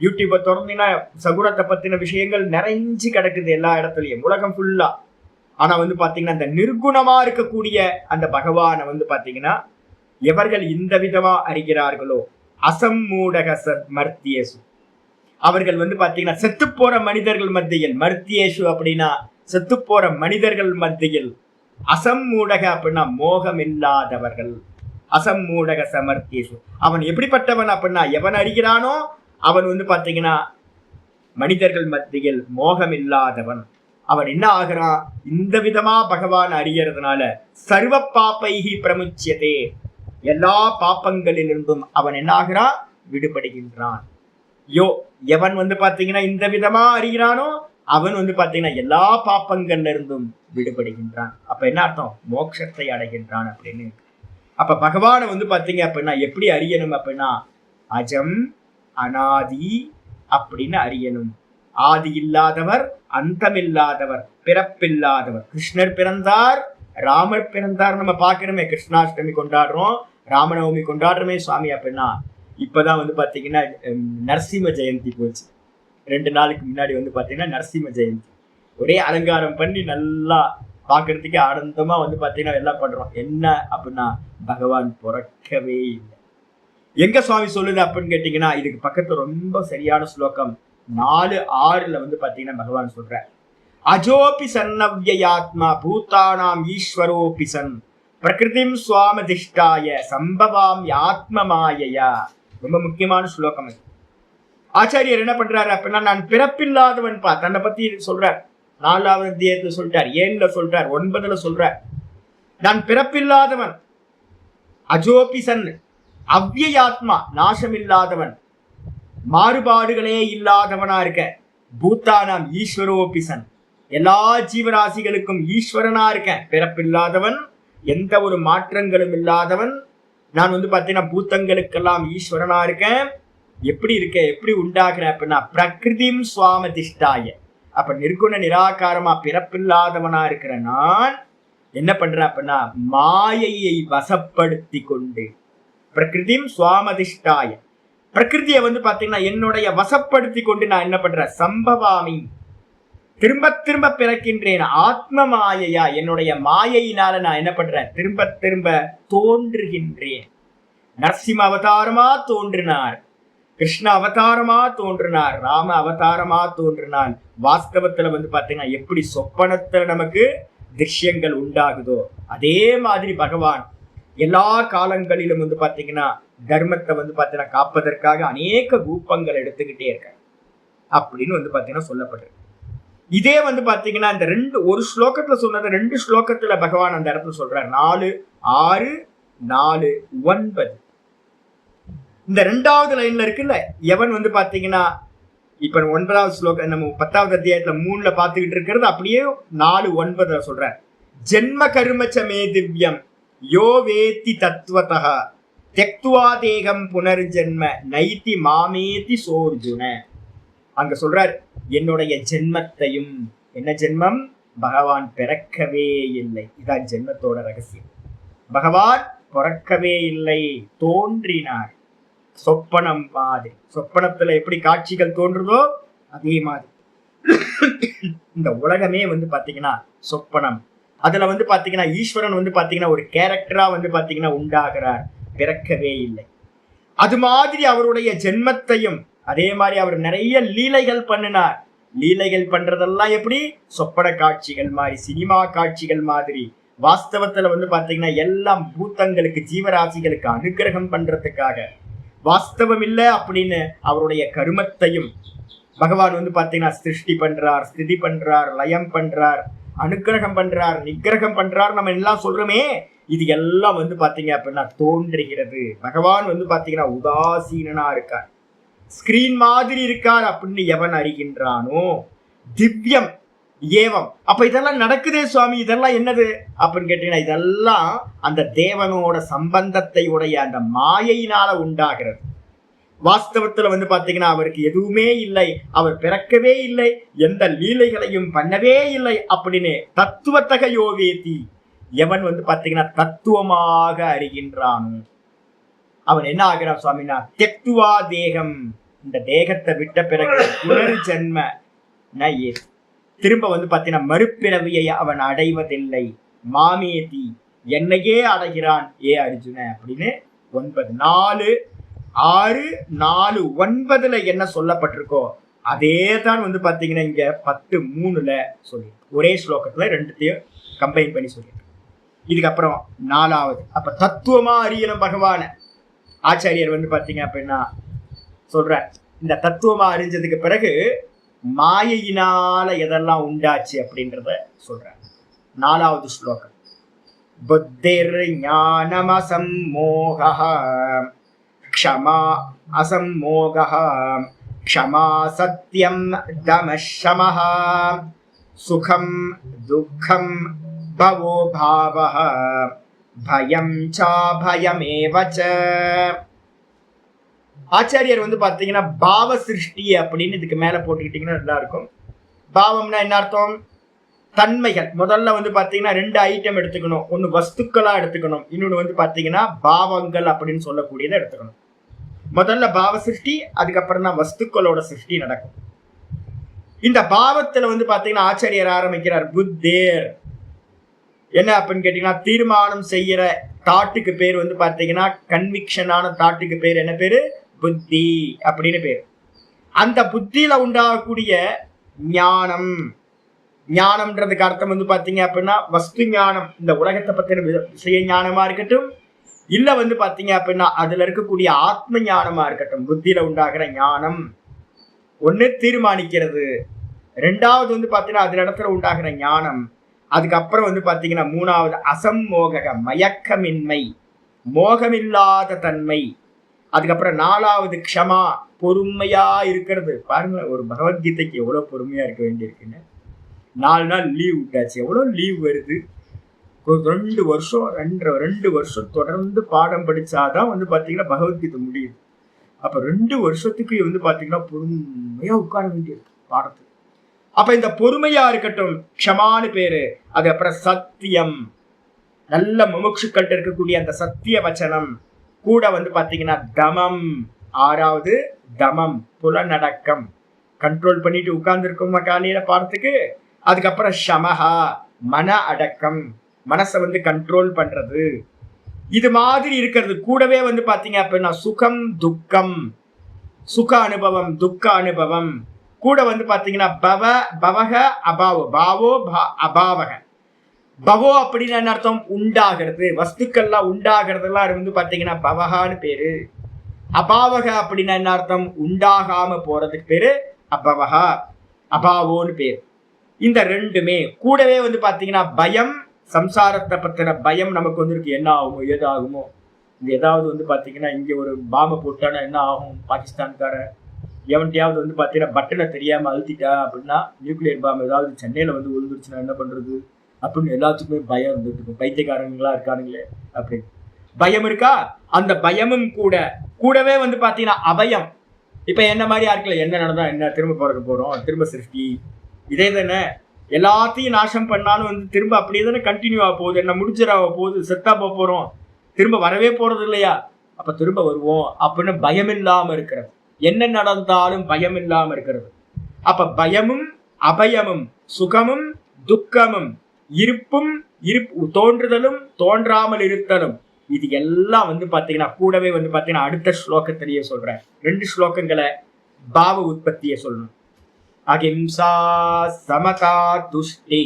S1: யூடியூப்பை திறந்தீங்கன்னா சகுனத்தை பத்தின விஷயங்கள் நிறைஞ்சு கிடக்குது எல்லா இடத்துலயும், உலகம் ஃபுல்லா. ஆனா வந்து பாத்தீங்கன்னா இந்த நிர்குணமா இருக்கக்கூடிய அந்த பகவானை வந்து பாத்தீங்கன்னா எவர்கள் இந்த விதமா அறிகிறார்களோ, அசம்மூடக மர்த்தியேசு, அவர்கள் வந்து பாத்தீங்கன்னா செத்து போற மனிதர்கள் மத்தியில், மர்த்தியேசு அப்படின்னா செத்து போற மனிதர்கள் மத்தியில், அசம்மூடக அப்படின்னா மோகம் இல்லாதவர்கள், அசம்மூடக சமர்த்தியேசு, அவன் எப்படிப்பட்டவன் அப்படின்னா எவன் அறிகிறானோ அவன் வந்து பாத்தீங்கன்னா மனிதர்கள் மத்தியில் மோகம் இல்லாதவன். அவன் என்ன ஆகிறான், இந்த விதமா பகவான் அறியறதுனால சர்வ பாப்பைஹி பிரமுச்சியதே, எல்லா பாப்பங்களிலிருந்தும் அவன் என்ன ஆகிறான், விடுபடுகின்றான். எவன் வந்து பாத்தீங்கன்னா இந்த விதமா அறிகிறானோ அவன் வந்து பாத்தீங்கன்னா எல்லா பாப்பங்கள்ல இருந்தும் விடுபடுகின்றான். அப்ப என்ன அர்த்தம், மோட்சத்தை அடைகின்றான் அப்படின்னு. அப்ப பகவானை வந்து பாத்தீங்க அப்படின்னா எப்படி அறியணும் அப்படின்னா, அஜம் அநாதி அப்படின்னு அறியணும். ஆதி இல்லாதவர், அந்தமில்லாதவர், பிறப்பில்லாதவர். கிருஷ்ணர் பிறந்தார், ராமர் பிறந்தார், நம்ம பாக்கிறோமே, கிருஷ்ணாஷ்டமி கொண்டாடுறோம், ராமநவமி கொண்டாடுறோமே சுவாமி அப்படின்னா. இப்பதான் வந்து பாத்தீங்கன்னா நரசிம்ம ஜெயந்தி போச்சு, 2 நாளுக்கு முன்னாடி வந்து பாத்தீங்கன்னா நரசிம்ம ஜெயந்தி. ஒரே அலங்காரம் பண்ணி நல்லா பாக்குறதுக்கே ஆனந்தமா வந்து பாத்தீங்கன்னா எல்லாம் பண்றோம். என்ன அப்படின்னா பகவான் பிறக்கவே இல்லை. எங்க சுவாமி சொல்லுது அப்படின்னு கேட்டீங்கன்னா, இதுக்கு பக்கத்துல ரொம்ப சரியான ஸ்லோகம் 4:6 வந்து பாத்தீங்கன்னா பகவான் சொல்ற, அஜோபி சன்னவ்யாத்மா பூதானாம் ஈஸ்வரோபி சன் பிரகிருதிம் சுவாமதிஷ்டாய சம்பவாம் ஆத்ம மாயையா. ரொம்ப முக்கியமான ஸ்லோகம் இது. ஆச்சாரியர் என்ன பண்றாரு அப்படின்னா, நான் பிறப்பில்லாதவன் பா, தன்னை பத்தி சொல்றார். 4வது அத்தியாயத்துல சொல்றார், 7ல சொல்றார், 9ல சொல்றார். நான் பிறப்பில்லாதவன், அஜோபி சன், அவ்யயாத்மா நாசம் இல்லாதவன், மாறுபாடுகளே இல்லாதவனா இருக்க, பூத்தானாம் ஈஸ்வரோபிசன் எல்லா ஜீவராசிகளுக்கும் ஈஸ்வரனா இருக்கேன், பிறப்பில்லாதவன், எந்த ஒரு மாற்றங்களும் இல்லாதவன். நான் வந்து பாத்தீங்கன்னா பூத்தங்களுக்கெல்லாம் ஈஸ்வரனா இருக்கேன். எப்படி இருக்கேன், எப்படி உண்டாகிறேன் அப்படின்னா பிரகிருதிம் சுவாமதிஷ்டாய. அப்ப நிர்குண நிராகாரமா பிறப்பில்லாதவனா இருக்கிற நான் என்ன பண்றேன் அப்படின்னா மாயையை வசப்படுத்தி கொண்டு, பிரகிருதிம் சுவாமதிஷ்டாய, பிரகிருதியை வந்து பாத்தீங்கன்னா என்னுடைய வசப்படுத்தி கொண்டு நான் என்ன பண்றேன், சம்பவாமி, திரும்ப திரும்ப பிறக்கின்றேன், ஆத்ம மாயையா, என்னுடைய மாயையினால நான் என்ன பண்றேன், திரும்ப திரும்ப தோன்றுகின்றேன். நரசிம்ம அவதாரமா தோன்றினார், கிருஷ்ண அவதாரமா தோன்றினார், ராம அவதாரமா தோன்றினார். வாஸ்தவத்துல வந்து பாத்தீங்கன்னா எப்படி சொப்பனத்துல நமக்கு திருஷ்யங்கள் உண்டாகுதோ அதே மாதிரி பகவான் எல்லா காலங்களிலும் வந்து பாத்தீங்கன்னா தர்மத்தை வந்து பாத்தீங்கன்னா காப்பதற்காக அநேக ரூபங்கள் எடுத்துக்கிட்டே இருக்க அப்படின்னு வந்து பாத்தீங்கன்னா சொல்லப்படுது. இதே வந்து பாத்தீங்கன்னா இந்த ஒரு ஸ்லோகத்துல சொன்னது 2 ஸ்லோகத்துல பகவான் அந்த இடத்துல சொல்றார். 4:6, 4:9. இந்த 2வது லைன்ல இருக்குல்ல, எவன் வந்து பாத்தீங்கன்னா இப்ப 9வது ஸ்லோகம் நம்ம 10வது அத்தியாயத்துல 3ல பாத்துக்கிட்டு இருக்கிறது அப்படியே 4:9 சொல்ற. ஜென்ம கர்மச்சமே திவ்யம் யோ வேத்தி தத்துவதः தெக்துவா தேகம் புனர்ஜென்ம நைதி மாமேதி சோர்ஜுன. அங்க சொல்றார், என்னுடைய ஜென்மத்தையும், என்ன ஜென்மம்? பகவான் பிறக்கவே இல்லை. இதான் ஜென்மத்தோட ரகசியம். பகவான் பிறக்கவே இல்லை, தோன்றினார். சொப்பனம் மாதிரி, சொப்பனத்துல எப்படி காட்சிகள் தோன்றுதோ அதே மாதிரி இந்த உலகமே வந்து பாத்தீங்கன்னா சொப்பனம். அதுல வந்து பாத்தீங்கன்னா ஈஸ்வரன் வந்து பாத்தீங்கன்னா ஒரு கேரக்டரா வந்து பாத்தீங்கன்னா உண்டாகிறார், பிறக்கவே இல்லை. அது மாதிரி அவருடைய ஜென்மத்தையும் அதே மாதிரி அவர் நிறைய லீலைகள் பண்ணினார். லீலைகள் பண்றதெல்லாம் எப்படி? சொப்பன காட்சிகள் மாதிரி, சினிமா காட்சிகள் மாதிரி. வாஸ்தவத்துல வந்து பாத்தீங்கன்னா எல்லாம் பூத்தங்களுக்கு, ஜீவராசிகளுக்கு அனுகிரகம் பண்றதுக்காக. வாஸ்தவம் இல்லை அப்படின்னு அவருடைய கருமத்தையும் பகவான் வந்து பாத்தீங்கன்னா சிருஷ்டி பண்றார், ஸ்திதி பண்றார், லயம் பண்றார், அனுகிரகம் பண்றார், நிகிரகம் பண்றார். நம்ம எல்லாம் சொல்றோமே, இது எல்லாம் வந்து பாத்தீங்க அப்படின்னா தோன்றுகிறது. பகவான் வந்து பாத்தீங்கன்னா உதாசீனா இருக்கார், ஸ்கிரீன் மாதிரி இருக்கார் அப்படின்னு எவன் அறிகின்றானோ. திவ்யம் ஏவம். அப்ப இதெல்லாம் நடக்குதே சுவாமி, இதெல்லாம் என்னது அப்படின்னு கேட்டீங்கன்னா, இதெல்லாம் அந்த தேவனோட சம்பந்தத்தை உடைய அந்த மாயையினால உண்டாகிறது. வாஸ்தவத்துல வந்து பாத்தீங்கன்னா அவருக்கு எதுவுமே இல்லை, அவர் பிறக்கவே இல்லை, எந்த லீலைகளையும் பண்ணவே இல்லை அப்படின்னு தத்துவத்தக யோவேதி, எவன் வந்து பாத்தீங்கன்னா தத்துவமாக அறிகின்றான், அவன் என்ன ஆகிறான் சுவாமினா தெக்துவா தேகம், இந்த தேகத்தை விட்ட பிறகு புனர்ஜென்ம நயே, திரும்ப வந்து பாத்தீங்கன்னா மறுபிறவியை அவன் அடைவதில்லை. மாமேதி, என்னையே அடைகிறான் ஏ அர்ஜுன அப்படின்னு 9, 4, 6, 4, 9ல என்ன சொல்லப்பட்டிருக்கோ அதே தான் வந்து பாத்தீங்கன்னா இங்க 10:3ல சொல்லி, ஒரே ஸ்லோகத்துல ரெண்டுத்தையும் கம்பைன் பண்ணி சொல்லி. இதுக்கப்புறம் 4வது, அப்ப தத்துவமா அறியணும் பகவான. ஆச்சாரியர் வந்து பாத்தீங்க அப்படின்னா சொல்ற, இந்த தத்துவமா அறிஞ்சதுக்கு பிறகு மாயையினால எதெல்லாம் உண்டாச்சு அப்படின்றத சொல்ற. 4வது ஸ்லோகம், புத்திர் ஞானம் அசம்மோகः க்ஷமா அசம்மோகः க்ஷமா சத்யம் தமஷமः சுகம் துக்கம் பவோ பாவः பயம் சா பயமேவ ச. ஆச்சாரியர் வந்து பாத்தீங்கன்னா பாவ சிருஷ்டி அப்படின்னு இதுக்கு மேல போட்டுக்கிட்டீங்கன்னா நல்லா இருக்கும். பாவம்னா என்ன அர்த்தம்? தன்மைகள். முதல்ல வந்து பாத்தீங்கன்னா 2 ஐட்டம் எடுத்துக்கணும், ஒன்னு வஸ்துக்களா எடுத்துக்கணும், இன்னொன்னு வந்து பாத்தீங்கன்னா பாவங்கள் அப்படின்னு சொல்லக்கூடியதை எடுத்துக்கணும். முதல்ல பாவ சிருஷ்டி, அதுக்கப்புறம் தான் வஸ்துக்களோட சிருஷ்டி நடக்கும். இந்த பாவத்துல வந்து பாத்தீங்கன்னா ஆச்சாரியர் ஆரம்பிக்கிறார், புத்தேர் என்ன அப்படின்னு கேட்டீங்கன்னா தீர்மானம் செய்யற தாட்டுக்கு பேர் வந்து பாத்தீங்கன்னா கன்விக்ஷனான தாட்டுக்கு பேர் என்ன பேரு? புத்தி அப்படின்னு பேர். அந்த புத்தியில உண்டாகக்கூடிய ஞானம், ஞானம்ன்றதுக்கு அர்த்தம் வந்து பாத்தீங்க அப்படின்னா வஸ்து ஞானம், இந்த உலகத்தை பத்தின விஷய ஞானமா இருக்கட்டும், இல்ல வந்து பாத்தீங்க அப்படின்னா அதுல இருக்கக்கூடிய ஆத்ம ஞானமா இருக்கட்டும், புத்தியில உண்டாகிற ஞானம் ஒண்ணு தீர்மானிக்கிறது, 2வது வந்து பாத்தீங்கன்னா அது இடத்துல உண்டாகிற ஞானம், அதுக்கப்புறம் வந்து பாத்தீங்கன்னா 3வது அசம்மோக, மயக்கமின்மை, மோகமில்லாத தன்மை, அதுக்கப்புறம் 4வது க்ஷமா, பொறுமையா இருக்கிறது. பாருங்க, ஒரு பகவத்கீதைக்கு எவ்வளவு பொறுமையா இருக்க வேண்டியிருக்குன்னு. 4 நாள் லீவ் விட்டாச்சு, எவ்வளவு லீவ் வருது. 2 வருஷம் 2 வருஷம் தொடர்ந்து பாடம் படிச்சாதான் வந்து பாத்தீங்கன்னா பகவத்கீதை முடியுது. அப்ப 2 வருஷத்துக்கு வந்து பாத்தீங்கன்னா பொறுமையா உட்கார வேண்டியது பாடத்துக்கு. அப்ப இந்த பொறுமையா இருக்கட்டும், க்ஷமானு பேரு. அதுக்கப்புறம் சத்தியம், நல்ல முமுட்சுக்கள்கிட்ட இருக்கக்கூடிய அந்த சத்திய வச்சனம் கூட வந்து பாத்தீங்கன்னா தமம், 6வது தமம், புலநடக்கம், கண்ட்ரோல் பண்ணிட்டு உட்கார்ந்து இருக்கோம் காலையில பாடத்துக்கு. அதுக்கப்புறம் ஷமஹா, மன அடக்கம், மனசை வந்து கண்ட்ரோல் பண்றது, இது மாதிரி இருக்கிறது. கூடவே வந்து பாத்தீங்க அப்படின்னா சுகம் துக்கம், சுக அனுபவம் துக்க அனுபவம், கூட வந்து பாத்தீங்கன்னா பவ பவக அபாவோ, பாவோ அபாவக. பவோ அப்படின்னு என்ன அர்த்தம்? உண்டாகிறது, வஸ்துக்கள்லாம் உண்டாகிறதுலாம் வந்து பாத்தீங்கன்னா பவகான்னு பேரு. அபாவக அப்படின்னா என்ன அர்த்தம்? உண்டாகாம போறதுக்கு பேரு அபவகா, அபாவோன்னு பேரு. இந்த 2மே கூடவே வந்து பாத்தீங்கன்னா பயம், சம்சாரத்தை பத்தின பயம் நமக்கு வந்துருக்கு, என்ன ஆகுமோ ஏதாகுமோ, இது ஏதாவது வந்து பார்த்தீங்கன்னா இங்கே ஒரு பாம்பை போட்டானா என்ன ஆகும், பாகிஸ்தான்கார எவன்ட்டையாவது வந்து பார்த்தீங்கன்னா பட்டனை தெரியாமல் அழுத்திட்டா அப்படின்னா நியூக்ளியர் பாம்பு ஏதாவது சென்னையில் வந்து விழுந்துருச்சுன்னா என்ன பண்ணுறது அப்படின்னு எல்லாத்துக்குமே பயம் இருந்துட்டு இருக்கும். பைத்தியக்காரங்களா இருக்கானுங்களே அப்படின்னு பயம் இருக்கா. அந்த பயமும் கூடவே வந்து பார்த்தீங்கன்னா அபயம். இப்போ என்ன மாதிரி ஆட்களை என்ன நடந்தா என்ன, திரும்ப பிறக்க போகிறோம், திரும்ப சிருஷ்டி இதே தானே. எல்லாத்தையும் நாசம் பண்ணாலும் வந்து திரும்ப அப்படியே தானே கண்டினியூ ஆக போகுது. என்ன முடிச்சிடாக போகுது, செத்தா போகிறோம், திரும்ப வரவே போகிறது இல்லையா. அப்போ திரும்ப வருவோம் அப்படின்னு பயம் இல்லாமல் இருக்கிறது. என்ன நடந்தாலும் பயம் இல்லாமல் இருக்கிறது. அப்ப பயமும் அபயமும் சுகமும் துக்கமும் இருப்பும் தோன்றுதலும் தோன்றாமல் இருத்தலும் இது எல்லாம் வந்து பாத்தீங்கன்னா கூடவே வந்து பாத்தீங்கன்னா அடுத்த ஸ்லோகத்திலேயே சொல்றேன். 2 ஸ்லோகங்களை பாவ உற்பத்தியை சொல்லணும். அகிம்சா சமதா துஷ்டி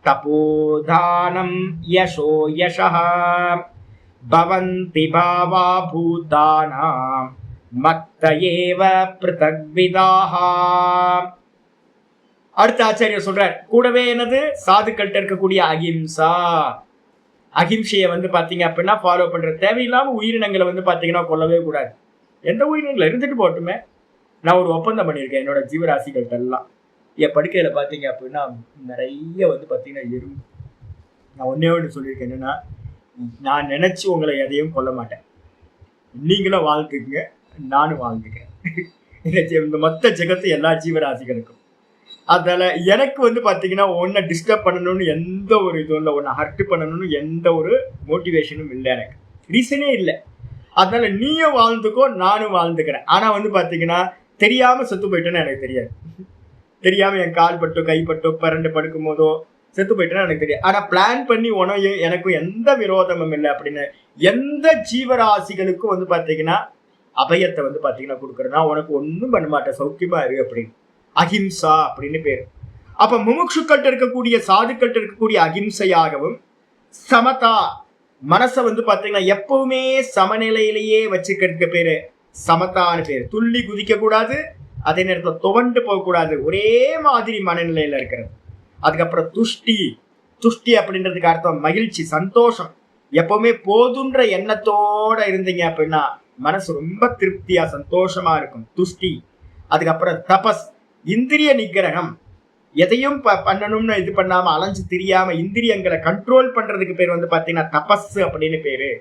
S1: தபோதானம் யசோ யசஹ பவந்தி பாவா பூதானாம் மத்த ஏவ பிருதக்விதாஹ. அடுத்த ஆச்சாரியர் சொல்றார் கூடவே என்னது, சாதுக்கள்கிட்ட இருக்கக்கூடிய அகிம்சா. அகிம்சையை வந்து பாத்தீங்க அப்படின்னா ஃபாலோ பண்ற. தேவையில்லாம உயிரினங்களை வந்து பாத்தீங்கன்னா கொல்லவே கூடாது. எந்த உயிரினங்களை இருந்துட்டு போட்டுமே. நான் ஒரு ஒப்பந்தம் பண்ணியிருக்கேன் என்னோட ஜீவராசிகள்கிட்ட எல்லாம். என் படுக்கையில பாத்தீங்க அப்படின்னா நிறைய வந்து பாத்தீங்கன்னா எறும்பு. நான் ஒண்ணு சொல்லியிருக்கேன், என்னன்னா நான் நினைச்சு உங்களை எதையும் கொல்ல மாட்டேன், நீங்களும் வாழ்த்துக்குங்க நானும் வாழ்ந்துக்கிறேன். இந்த மொத்த ஜெகத்து எல்லா ஜீவராசிகளுக்கும். அதனால எனக்கு வந்து பாத்தீங்கன்னா ஒன்ன டிஸ்டர்ப் பண்ணணும்னு எந்த ஒரு இதுவும் இல்லை, ஒன்ன ஹர்ட் பண்ணணும்னு எந்த ஒரு மோட்டிவேஷனும் இல்லை, எனக்கு ரீசனே இல்லை. அதனால நீயும் வாழ்ந்துக்கோ நானும் வாழ்ந்துக்கிறேன். ஆனா வந்து பாத்தீங்கன்னா தெரியாம செத்து போயிட்டேன்னு எனக்கு தெரியாது. தெரியாம என் கால் பட்டோ கைப்பட்டோ பரண்டு படுக்கும் போதோ செத்து போயிட்டேன்னு எனக்கு தெரியாது. ஆனா பிளான் பண்ணி உனையும் எனக்கும் எந்த விரோதமும் இல்லை அப்படின்னு எந்த ஜீவராசிகளுக்கும் வந்து பாத்தீங்கன்னா அபயத்தை வந்து பாத்தீங்கன்னா கொடுக்குறேன். நான் உனக்கு ஒன்றும் பண்ண மாட்டேன், சௌக்கியமா இரு அப்படின்னு. அஹிம்சா அப்படின்னு பேரு. அப்ப முமுட்சுக்கள்கிட்ட இருக்கக்கூடிய சாதுக்கள்கிட்ட இருக்கக்கூடிய அகிம்சையாகவும் சமதா மனசை வந்து பாத்தீங்கன்னா எப்பவுமே சமநிலையிலேயே வச்சுக்கிறதுக்கு பேரு சமதான்னு பேரு. துள்ளி குதிக்க கூடாது, அதே நேரத்தில் துவண்டு போகக்கூடாது, ஒரே மாதிரி மனநிலையில இருக்கிறது. அதுக்கப்புறம் துஷ்டி அப்படின்றதுக்கு அர்த்தம் மகிழ்ச்சி, சந்தோஷம். எப்பவுமே போதுன்ற எண்ணத்தோட இருந்தீங்க அப்படின்னா மனசு ரொம்ப திருப்தியா சந்தோஷமா இருக்கும், துஷ்டி. அதுக்கப்புறம் தபஸ், இந்திரிய நிகிரகம். எதையும் பண்ணணும்னு இது பண்ணாம அலைஞ்சு தெரியாம இந்திரியங்களை கண்ட்ரோல் பண்றதுக்கு பேர் வந்து பாத்தீங்கன்னா தபஸ் அப்படின்னு பேரு.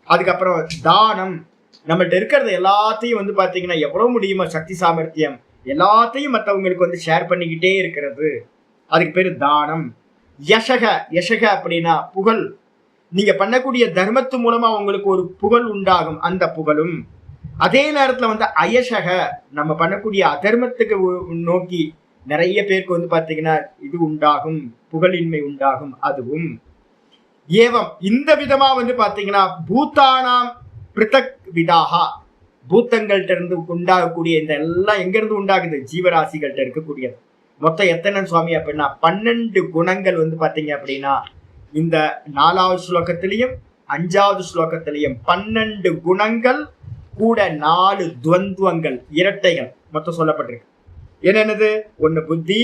S1: அதுக்கப்புறம் தானம், நம்மள்ட்ட இருக்கிறது எல்லாத்தையும் வந்து பாத்தீங்கன்னா எவ்வளவு முடியுமோ சக்தி சாமர்த்தியம் எல்லாத்தையும் மற்றவங்களுக்கு வந்து ஷேர் பண்ணிக்கிட்டே இருக்கிறது, அதுக்கு பேரு தானம். யசக அப்படின்னா புகழ். நீங்க பண்ணக்கூடிய தர்மத்து மூலமா உங்களுக்கு ஒரு புகழ் உண்டாகும், அந்த புகழும். அதே நேரத்துல வந்து அயசக, நம்ம பண்ணக்கூடிய அதர்மத்துக்கு நோக்கி நிறைய பேருக்கு வந்து பாத்தீங்கன்னா இது உண்டாகும், புகழின்மை உண்டாகும், அதுவும். ஏவம் இந்த விதமா வந்து பாத்தீங்கன்னா பூத்தானாம் பிருத்தக் விதாகா, பூத்தங்கள்ட்ட இருந்து உண்டாகக்கூடிய இந்த எல்லாம் எங்க இருந்து உண்டாகுது, ஜீவராசிகள்கிட்ட இருக்கக்கூடியது. மொத்தம் எத்தனை சுவாமி அப்படின்னா 12 குணங்கள் வந்து பாத்தீங்க அப்படின்னா இந்த 4வது ஸ்லோகத்திலையும் 5வது ஸ்லோகத்திலையும் 12 குணங்கள் கூட 4 துவந்துவங்கள், இரட்டைகள் மொத்தம் சொல்லப்பட்டிருக்கு. என்னென்னது, 1 புத்தி,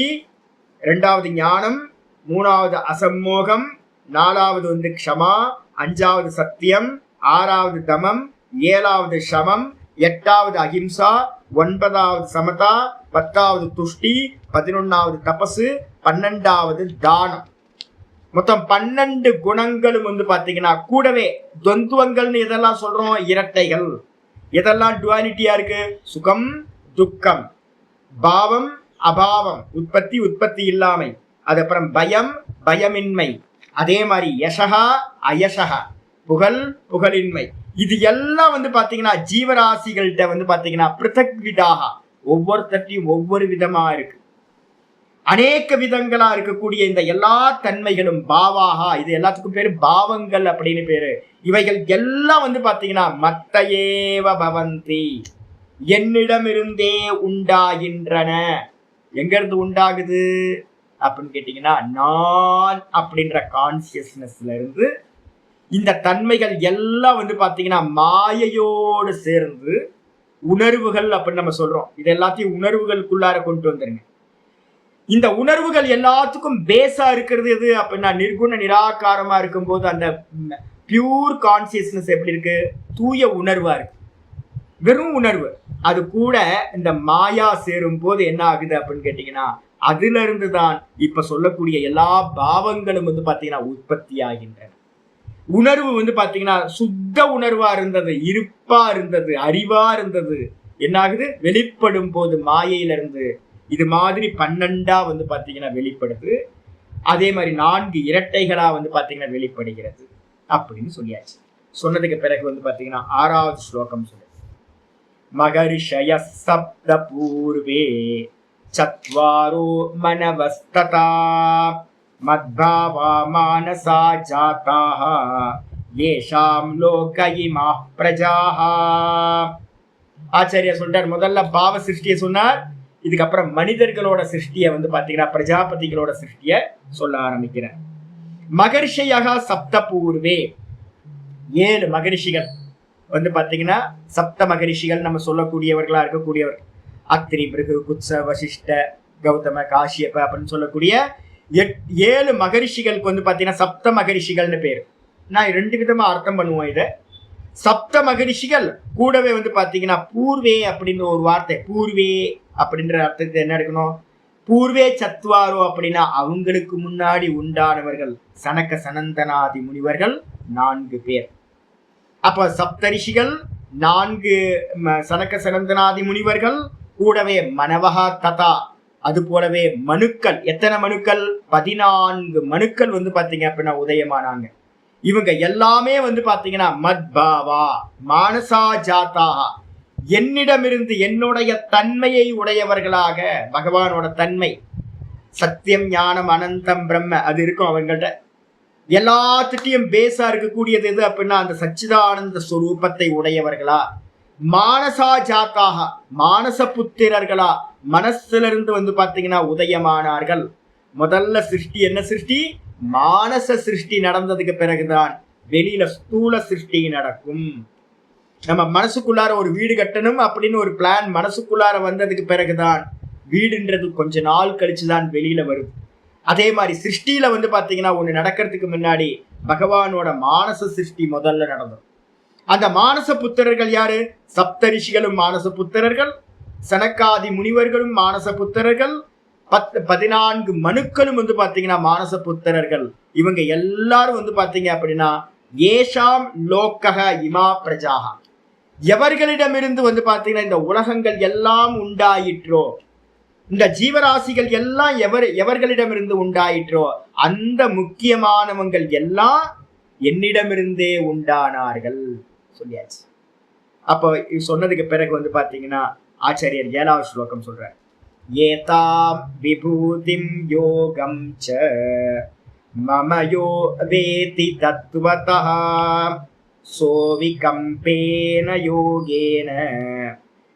S1: 2வது ஞானம், 3வது அசம்மோகம், 4வது வந்து க்ஷமா, 5வது சத்தியம், 6வது தமம், 7வது சமம், 8வது அஹிம்சா, 9வது சமதா, 10வது துஷ்டி, 11வது தபசு, 12வது தானம். மொத்தம் 12 குணங்களும் வந்து பாத்தீங்கன்னா கூடவே துவந்துவங்கள்னு எதெல்லாம் சொல்றோம், இரட்டைகள். எதெல்லாம் டுவாலிட்டியா இருக்கு, சுகம் துக்கம், பாவம் அபாவம், உற்பத்தி இல்லாமை, அதுக்கப்புறம் பயம் பயமின்மை, அதே மாதிரி யசகா அயசகா, புகழின்மை. இது எல்லாம் வந்து பாத்தீங்கன்னா ஜீவராசிகள்கிட்ட வந்து பாத்தீங்கன்னா பிருத்தக் விதாக, ஒவ்வொருத்தையும் ஒவ்வொரு விதமா இருக்கு. அநேக விதங்களா இருக்கக்கூடிய இந்த எல்லா தன்மைகளும் பாவாகா, இது எல்லாத்துக்கும் பேரு பாவங்கள் அப்படின்னு பேரு. இவைகள் எல்லாம் வந்து பாத்தீங்கன்னா மத்தையேவ பவந்தி, என்னிடமிருந்தே உண்டாகின்றன. எங்க இருந்து உண்டாகுது அப்படின்னு கேட்டீங்கன்னா நான் அப்படின்ற கான்சியஸ்னஸ்ல இருந்து இந்த தன்மைகள் எல்லாம் வந்து பாத்தீங்கன்னா மாயையோடு சேர்ந்து உணர்வுகள் அப்படின்னு நம்ம சொல்றோம். இது எல்லாத்தையும் உணர்வுகளுக்குள்ளார கொண்டு வந்துருங்க. இந்த உணர்வுகள் எல்லாத்துக்கும் பேஸா இருக்கிறது எது அப்படின்னா நிர்குண நிராகாரமா இருக்கும்போது அந்த பியூர் கான்சியஸ்னஸ் எப்படி இருக்கு? தூய உணர்வா இருக்கு, வெறும் உணர்வு. அது கூட இந்த மாயா சேரும் போது என்ன ஆகுது அப்படின்னு கேட்டீங்கன்னா, அதுல இருந்து தான் இப்ப சொல்லக்கூடிய எல்லா பாவங்களும் பாத்தீங்கன்னா உற்பத்தி ஆகின்றன. உணர்வு பாத்தீங்கன்னா சுத்த உணர்வா இருந்தது, இருப்பா இருந்தது, அறிவா இருந்தது. என்ன ஆகுது? வெளிப்படும் போது மாயையிலிருந்து இது மாதிரி 12ஆ பாத்தீங்கன்னா வெளிப்படுது. அதே மாதிரி 4 இரட்டைகளா பாத்தீங்கன்னா வெளிப்படுகிறது அப்படின்னு சொல்லியாச்சு. சொன்னதுக்கு பிறகு பாத்தீங்கன்னா 6வது ஸ்லோகம் சொல்லு. மகரிஷய சப்த பூர்வே சத்வாரோ மனவஸ்ததா மத்பாவா மானசா ஜாதாஹ ஏஷாம் லோக இமாः பிரஜாஹ. ஆச்சாரியா சொல்றார், முதல்ல பாவ சிருஷ்டியை சொன்னார், இதுக்கப்புறம் மனிதர்களோட சிருஷ்டியை பாத்தீங்கன்னா பிரஜாபதிகளோட சிருஷ்டிய சொல்ல ஆரம்பிக்கிறார். மகர்ஷியாக சப்த பூர்வே, 7 மகரிஷிகள் பாத்தீங்கன்னா சப்த மகரிஷிகள் நம்ம சொல்லக்கூடியவர்களா இருக்கக்கூடியவர். அத்ரி, பிருகு, குத்ச, வசிஷ்ட, கௌதம, காஷ்யப அப்படின்னு சொல்லக்கூடிய 7 மகரிஷிகளுக்கு பாத்தீங்கன்னா சப்த மகரிஷிகள்னு பேரு. நான் 2 விதமா அர்த்தம் பண்ணுவோம் இதை. சப்த மகரிஷிகள் கூடவே பாத்தீங்கன்னா பூர்வே அப்படின்ற ஒரு வார்த்தை, பூர்வே அப்படின்ற அர்த்தத்தை என்ன எடுக்கணும்? பூர்வே சத்வாரோ அப்படின்னா அவங்களுக்கு முன்னாடி உண்டானவர்கள் சனக சனந்தனாதி முனிவர்கள் 4 பேர். அப்ப சப்தரிஷிகள் 4 சனக சனந்தனாதி முனிவர்கள், கூடவே மனவஹா ததா, அது போலவே மனுக்கள். எத்தனை மனுக்கள்? 14 மனுக்கள் பாத்தீங்க அப்படின்னா உதயமானாங்க. இவங்க எல்லாமே பாத்தீங்கன்னா மத்பாவா மானசா ஜாதா, என்னிடமிருந்து என்னுடைய தன்மையை உடையவர்களாக. பகவானோட தன்மை சத்தியம் ஞானம் அனந்தம் பிரம்ம அது இருக்கும் அவங்கள்ட்ட. எல்லாத்துட்டையும் பேஸா இருக்கக்கூடியது எது அப்படின்னா அந்த சச்சிதானந்த ஸ்வரூபத்தை உடையவர்களா. மானசா ஜாத்தாக, மானச புத்திரர்களா, மனசுல இருந்து பாத்தீங்கன்னா உதயமானார்கள். முதல்ல சிருஷ்டி என்ன சிருஷ்டி? மானச சிருஷ்டி நடந்ததுக்கு பிறகுதான் வெளியில ஸ்தூல சிருஷ்டி நடக்கும். நம்ம மனசுக்குள்ளார ஒரு வீடு கட்டணும் அப்படின்னு ஒரு பிளான் மனசுக்குள்ளார வந்ததுக்கு பிறகுதான் வீடுன்றது கொஞ்ச நாள் கழிச்சுதான் வெளியில வருது. அதே மாதிரி சிருஷ்டியில பாத்தீங்கன்னா ஒண்ணு நடக்கிறதுக்கு முன்னாடி பகவானோட மானச சிருஷ்டி முதல்ல நடந்தது. அந்த மானச புத்திரர்கள் யாரு? சப்தரிஷிகளும் மானச புத்திரர்கள், சனக்காதி முனிவர்களும் மானச புத்திரர்கள், 14 மனுக்களும் பாத்தீங்கன்னா மானச புத்திரர்கள். இவங்க எல்லாரும் பாத்தீங்க அப்படின்னா ஏஷாம் லோக்கக இமா பிரஜாக, எவர்களிடமிருந்து பாத்தீங்கன்னா இந்த உலகங்கள் எல்லாம் உண்டாயிற்றோ, இந்த ஜீவராசிகள் எல்லாம் எவர்களிடமிருந்து உண்டாயிற்றோ அந்த முக்கியமானவங்கள் எல்லாம் என்னிடமிருந்தே உண்டானார்கள் சொல்லியாச்சு. அப்போ சொன்னதுக்கு பிறகு பாத்தீங்கன்னா ஆச்சாரியர் 7வது ஸ்லோகம் சொல்றார். ஏதாம் விபூதிம் யோகம் ச மமயோ வேதி தத்துவதः சோவிகம்பேன யோகேன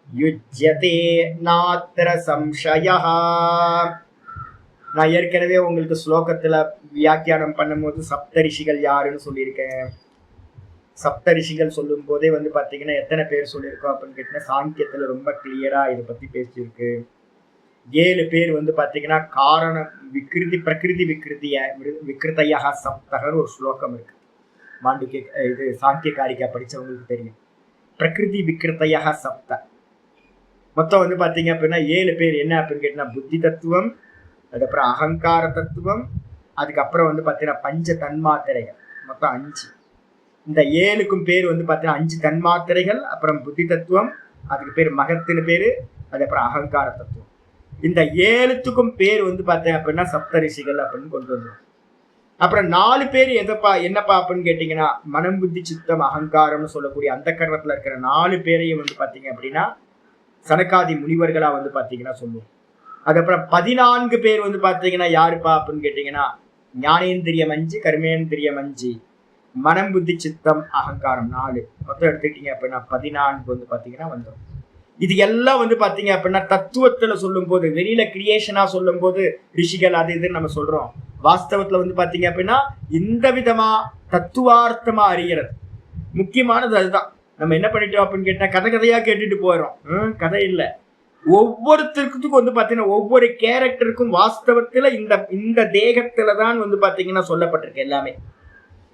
S1: யுஜ்யதே நாத்ர சம்சயः. நான் ஏற்கனவே உங்களுக்கு ஸ்லோகத்துல வியாக்கியானம் பண்ணும்போது சப்தரிஷிகள் யாருன்னு சொல்லியிருக்கேன். சப்தரிஷிகள் சொல்லும் போதே பாத்தீங்கன்னா எத்தனை பேர் சொல்லியிருக்கோம் அப்படின்னு கேட்டீங்கன்னா சாங்கியத்துல ரொம்ப கிளியரா இதை பத்தி பேசியிருக்கு. 7 பேர் பாத்தீங்கன்னா காரண விக்ருதி பிரகிருதி விக்ருதியாக சப்தகர் ஒரு ஸ்லோகம் இருக்கு. மாண்டுக்கிய இது சாங்கிய காரிக்கா படிச்சவங்களுக்கு தெரியும். பிரகிருதி விக்ருதியாக சப்த மொத்தம் பாத்தீங்க அப்படின்னா 7 பேர் என்ன அப்படின்னு கேட்டீங்கன்னா புத்தி தத்துவம், அதுக்கப்புறம் அகங்கார தத்துவம், அதுக்கப்புறம் பாத்தீங்கன்னா பஞ்ச தன்மாத்திரைகள், மொத்தம் 5. இந்த 7க்கும் பேர் பாத்தீங்கன்னா 5 தன்மாத்திரைகள், அப்புறம் புத்தி தத்துவம், அதுக்கு பேர் மகத்தின் பேரு, அதுக்கப்புறம் அகங்கார தத்துவம். இந்த 7த்துக்கும் பேர் பார்த்தேன் அப்படின்னா சப்தரிஷிகள் அப்படின்னு கொண்டு வந்துடும். அப்புறம் 4 பேர் என்னப்பா அப்படின்னு கேட்டீங்கன்னா மனம் புத்தி சித்தம் அகங்காரம்னு சொல்லக்கூடிய அந்த கர்மத்துல இருக்கிற 4 பேரையும் பாத்தீங்க அப்படின்னா சனக்காதி முனிவர்களா பாத்தீங்கன்னா சொல்லுவோம். அதுக்கப்புறம் 14 பேர் பாத்தீங்கன்னா யாருப்பா அப்படின்னு கேட்டீங்கன்னா ஞானேந்திரியம் 5, கர்மேந்திரியம் 5, மனம் புத்தி சித்தம் அகங்காரம் 4, மொத்தம் எடுத்துக்கிட்டீங்க அப்படின்னா 14 பாத்தீங்கன்னா வந்துடும். இது எல்லாம் பாத்தீங்க அப்படின்னா தத்துவத்துல சொல்லும் போது, வெளியில கிரியேஷனா சொல்லும் போது ரிஷிகள் அது இதுன்னு நம்ம சொல்றோம். வாஸ்தவத்துல பாத்தீங்க அப்படின்னா இந்த விதமா தத்துவார்த்தமா அறிகிறது முக்கியமானது. அதுதான் நம்ம என்ன பண்ணிட்டோம் அப்படின்னு கேட்டா கதையா கேட்டுட்டு போயிடும். கதை இல்ல, ஒவ்வொருத்தருக்கும் பாத்தீங்கன்னா ஒவ்வொரு கேரக்டருக்கும் வாஸ்தவத்துல இந்த தேகத்துலதான் பாத்தீங்கன்னா சொல்லப்பட்டிருக்கு எல்லாமே.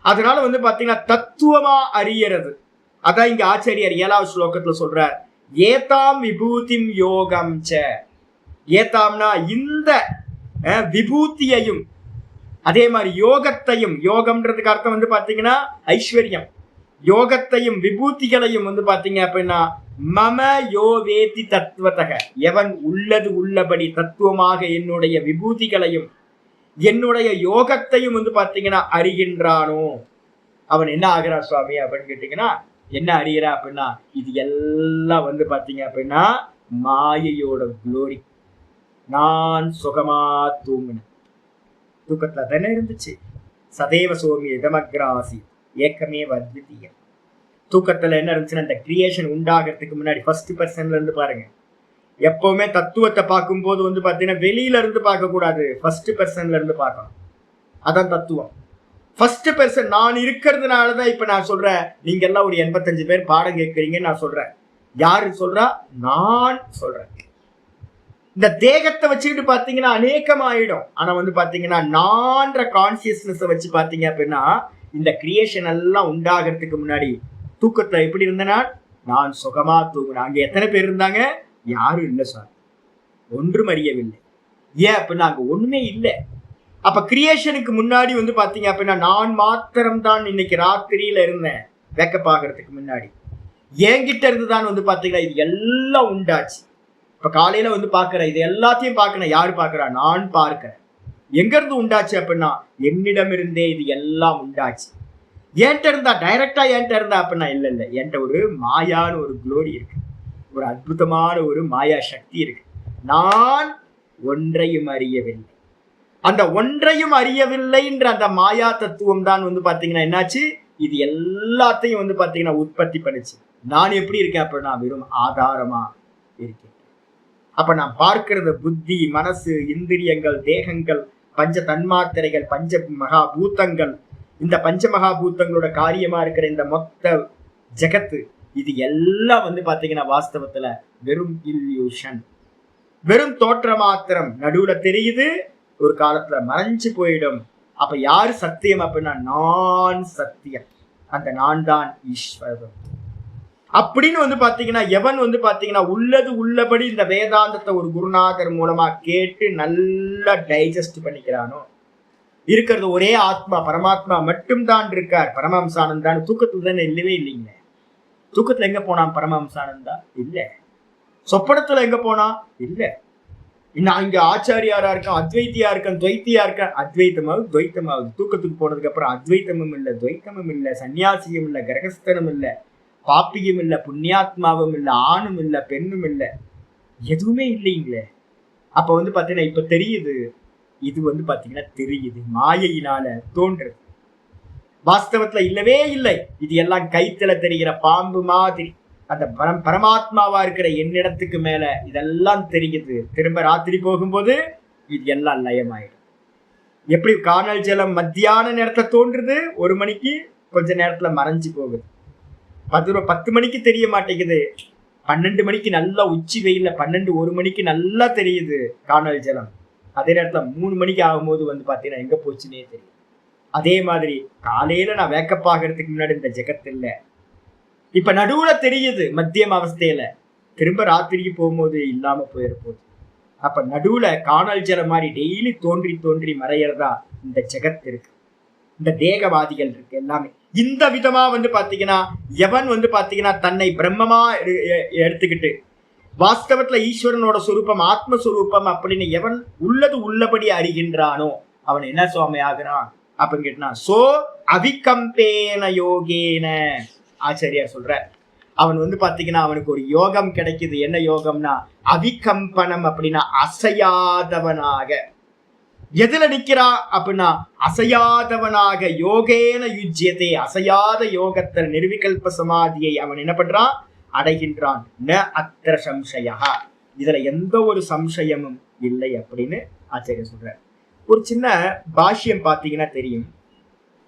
S1: அதனால வந்து பாத்தீங்கன்னா தத்துவமா அறியறது. அதான் இங்க ஆச்சாரியர் 7வது ஸ்லோகத்துல சொல்றார், ஏதாம் விபூதிம் யோகம் ச. ஏதாம்னா இந்த விபூதியையும் அதே மாதிரி யோகத்தையும், யோகம்ன்றதுக்கு அர்த்தம் வந்து பாத்தீங்கன்னா ஐஸ்வர்யம், யோகத்தையும் விபூதிகளையும் வந்து பாத்தீங்க அப்படின்னா மம யோ வேதி தத்துவத்தக, எவன் உள்ளது உள்ளபடி தத்துவமாக என்னுடைய விபூதிகளையும் என்னுடைய யோகத்தையும் வந்து பாத்தீங்கன்னா அறிகின்றானோ அவன் என்ன ஆகிறான் சுவாமி அப்படின்னு கேட்டீங்கன்னா, என்ன அறிகிறா அப்படின்னா இது எல்லாம் வந்து பாத்தீங்க அப்படின்னா மாயையோட குளோரி. நான் சுகமா தூங்கினேன், தூக்கத்துல தானே இருந்துச்சு. சதேவ சோமி இதமக்ராசி ஏக்கமே வத்விதீய. தூக்கத்துல என்ன இருந்துச்சுன்னா இந்த கிரியேஷன் உண்டாகிறதுக்கு முன்னாடி ஃபர்ஸ்ட் பர்சன்ல இருந்து பாருங்க. எப்பவுமே தத்துவத்தை பார்க்கும் போது வந்து பாத்தீங்கன்னா வெளியில இருந்து பார்க்க கூடாது, ஃபர்ஸ்ட் பர்சன்ல இருந்து பார்க்கணும். அதான் தத்துவம். ஃபர்ஸ்ட் பர்சன் நான் இருக்கிறதுனாலதான் இப்ப நான் சொல்றேன், நீங்க எல்லாம் ஒரு 85 பேர் பாடம் கேட்கறீங்கன்னு நான் சொல்றேன். யாரு சொல்றா? நான் சொல்றேன். இந்த தேகத்தை வச்சுக்கிட்டு பாத்தீங்கன்னா அநேகமாயிடும். ஆனா வந்து பாத்தீங்கன்னா நான்ற கான்சியஸ்னஸ் வச்சு பாத்தீங்க அப்படின்னா இந்த கிரியேஷன் எல்லாம் உண்டாகிறதுக்கு முன்னாடி தூக்கத்துல எப்படி இருந்தனா நான் சுகமா தூங்கினேன். அங்க எத்தனை பேர் இருந்தாங்க? யாரும் இல்லை சார், ஒன்றும் அறியவில்லை. ஏன் அப்படின்னா அங்க ஒண்ணுமே இல்லை. அப்ப கிரியேஷனுக்கு முன்னாடி வந்து பாத்தீங்க அப்படின்னா நான் மாத்திரம்தான் இன்னைக்கு ராத்திரியில இருந்தேன். வேக்கப் ஆகிறதுக்கு முன்னாடி என்கிட்ட இருந்துதான் வந்து பாத்தீங்கன்னா இது எல்லாம் உண்டாச்சு. இப்ப காலையில வந்து பாக்குறேன், இது எல்லாத்தையும் பார்க்கணும். யாரு பாக்குறா? நான் பார்க்கிறேன். எங்க இருந்து உண்டாச்சு அப்படின்னா என்னிடமிருந்தே இது எல்லாம் உண்டாச்சு. என்கிட்ட இருந்தா டைரக்டா என்கிட்ட இருந்தா அப்படின்னா இல்ல இல்ல, என்கிட்ட ஒரு மாயான ஒரு குளோரி இருக்கு, ஒரு அற்புதமான ஒரு மாயா சக்தி இருக்கு. நான் ஒன்றையும் அறியவில்லை. அந்த ஒன்றையும் அறியவில்லைன்ற அந்த மாயா தத்துவம் தான் வந்து பாத்தீங்கன்னா என்னாச்சு, இது எல்லாத்தையும் வந்து பாத்தீங்கன்னா உற்பத்தி பண்ணுச்சு. நான் எப்படி இருக்கேன் அப்படின்னா வெறும் ஆதாரமா இருக்கேன். அப்ப நான் பார்க்கிறது புத்தி, மனசு, இந்திரியங்கள், தேகங்கள், பஞ்ச தன்மாத்திரைகள், பஞ்ச மகாபூத்தங்கள், இந்த பஞ்ச மகாபூத்தங்களோட காரியமா இருக்கிற இந்த மொத்த ஜெகத்து, இது எல்லாம் வந்து பாத்தீங்கன்னா வாஸ்தவத்துல வெறும் இல்யூஷன், வெறும் தோற்ற மாத்திரம். நடுவுல தெரியுது, ஒரு காலத்துல மறைஞ்சு போயிடும். அப்ப யாரு சத்தியம் அப்படின்னா நான் சத்தியம். அந்த நான் தான் ஈஸ்வரன் அப்படின்னு வந்து பாத்தீங்கன்னா எவன் வந்து பாத்தீங்கன்னா உள்ளது உள்ளபடி இந்த வேதாந்தத்தை ஒரு குருநாதர் மூலமா கேட்டு நல்லா டைஜஸ்ட் பண்ணிக்கிறானோ, இருக்கிறது ஒரே ஆத்மா பரமாத்மா மட்டும்தான் இருக்கார். பரமஹம்சானந்தான் தூக்கத்துல தானே இல்லவே இல்லைங்க. தூக்கத்துல எங்க போனான் பரமஹம்சானந்தா? இல்ல. சொப்பனத்துல எங்க போனா? இல்ல. நான் இங்க ஆச்சாரியாரா இருக்கேன், அத்வைத்தியா இருக்கேன், துவைத்தியா இருக்கேன். அத்வைத்தமாவது துவைத்தமாவது. தூக்கத்துக்கு போனதுக்கு அப்புறம் அத்வைத்தமும் இல்லை, துவைத்தமும் இல்லை, சன்னியாசியும் இல்லை, கிரகஸ்தனும் இல்லை, பாப்பியும் இல்லை, புண்ணியாத்மாவும் இல்லை, ஆணும் இல்லை, பெண்ணும் இல்லை, எதுவுமே இல்லைங்களே. அப்ப வந்து பாத்தீங்கன்னா இப்ப தெரியுது, இது வந்து பாத்தீங்கன்னா தெரியுது, மாயையினால தோன்றுறது. வாஸ்தவத்துல இல்லவே இல்லை. இது எல்லாம் கைத்துல தெரிகிற பாம்பு மாதிரி. அந்த பரமாத்மாவா இருக்கிற என்னிடத்துக்கு மேல இதெல்லாம் தெரியுது. திரும்ப ராத்திரி போகும்போது இது எல்லாம் லயமாயிடும். எப்படி காணல் ஜலம் மத்தியான நேரத்துல தோன்றுது, 1 மணிக்கு கொஞ்ச நேரத்துல மறைஞ்சு போகுது. 10 மணிக்கு தெரிய மாட்டேங்குது, 12 மணிக்கு நல்லா உச்சி வெயில்ல 12-1 மணிக்கு நல்லா தெரியுது காணல் ஜலம். அதே நேரத்துல 3 மணிக்கு ஆகும்போது வந்து பாத்தீங்கன்னா எங்க போச்சுன்னே தெரியும். அதே மாதிரி காலையில நான் வேக்கப் ஆகிறதுக்கு முன்னாடி இந்த ஜெகத் இல்ல, இப்ப நடுவுல தெரியுது மத்தியம் அவஸ்தையில, திரும்ப ராத்திரிக்கு போகும்போது இல்லாம போயிட போகுது. அப்ப நடுவுல காணல் ஜலம் மாதிரி டெய்லி தோன்றி தோன்றி மறையறதா இந்த ஜெகத் இருக்கு, இந்த தேகவாதிகள் இருக்கு எல்லாமே. இந்த விதமா வந்து பாத்தீங்கன்னா எவன் வந்து பாத்தீங்கன்னா தன்னை பிரம்மமா எடுத்துக்கிட்டு வாஸ்தவத்துல ஈஸ்வரனோட சுரூபம் ஆத்மஸ்வரூபம் அப்படின்னு எவன் உள்ளது உள்ளபடி அறிகின்றானோ அவன் என்ன சுவாமி ஆகிறான் அப்படின்னு கேட்டா, சோ அவிகம்பேன யோகேன. ஆச்சாரியார் சொல்ற அவன் வந்து பாத்தீங்கன்னா அவனுக்கு ஒரு யோகம் கிடைக்குது. என்ன யோகம்னா அவிகம்பனம், அப்படின்னா அசையாதவனாக. எதுல நிக்கிறா அப்படின்னா அசையாதவனாக. யோகேன யுஜ்யதே, அசையாத யோகத்தில் நிர்விகல்ப சமாதியை அவன் என்ன பண்றான்? அடைகின்றான். ந அத்திர சம்சயா, இதுல எந்த ஒரு சம்சயமும் இல்லை அப்படின்னு ஆச்சாரியர் சொல்ற. ஒரு சின்ன பாஷ்யம் பாத்தீங்கன்னா தெரியும்.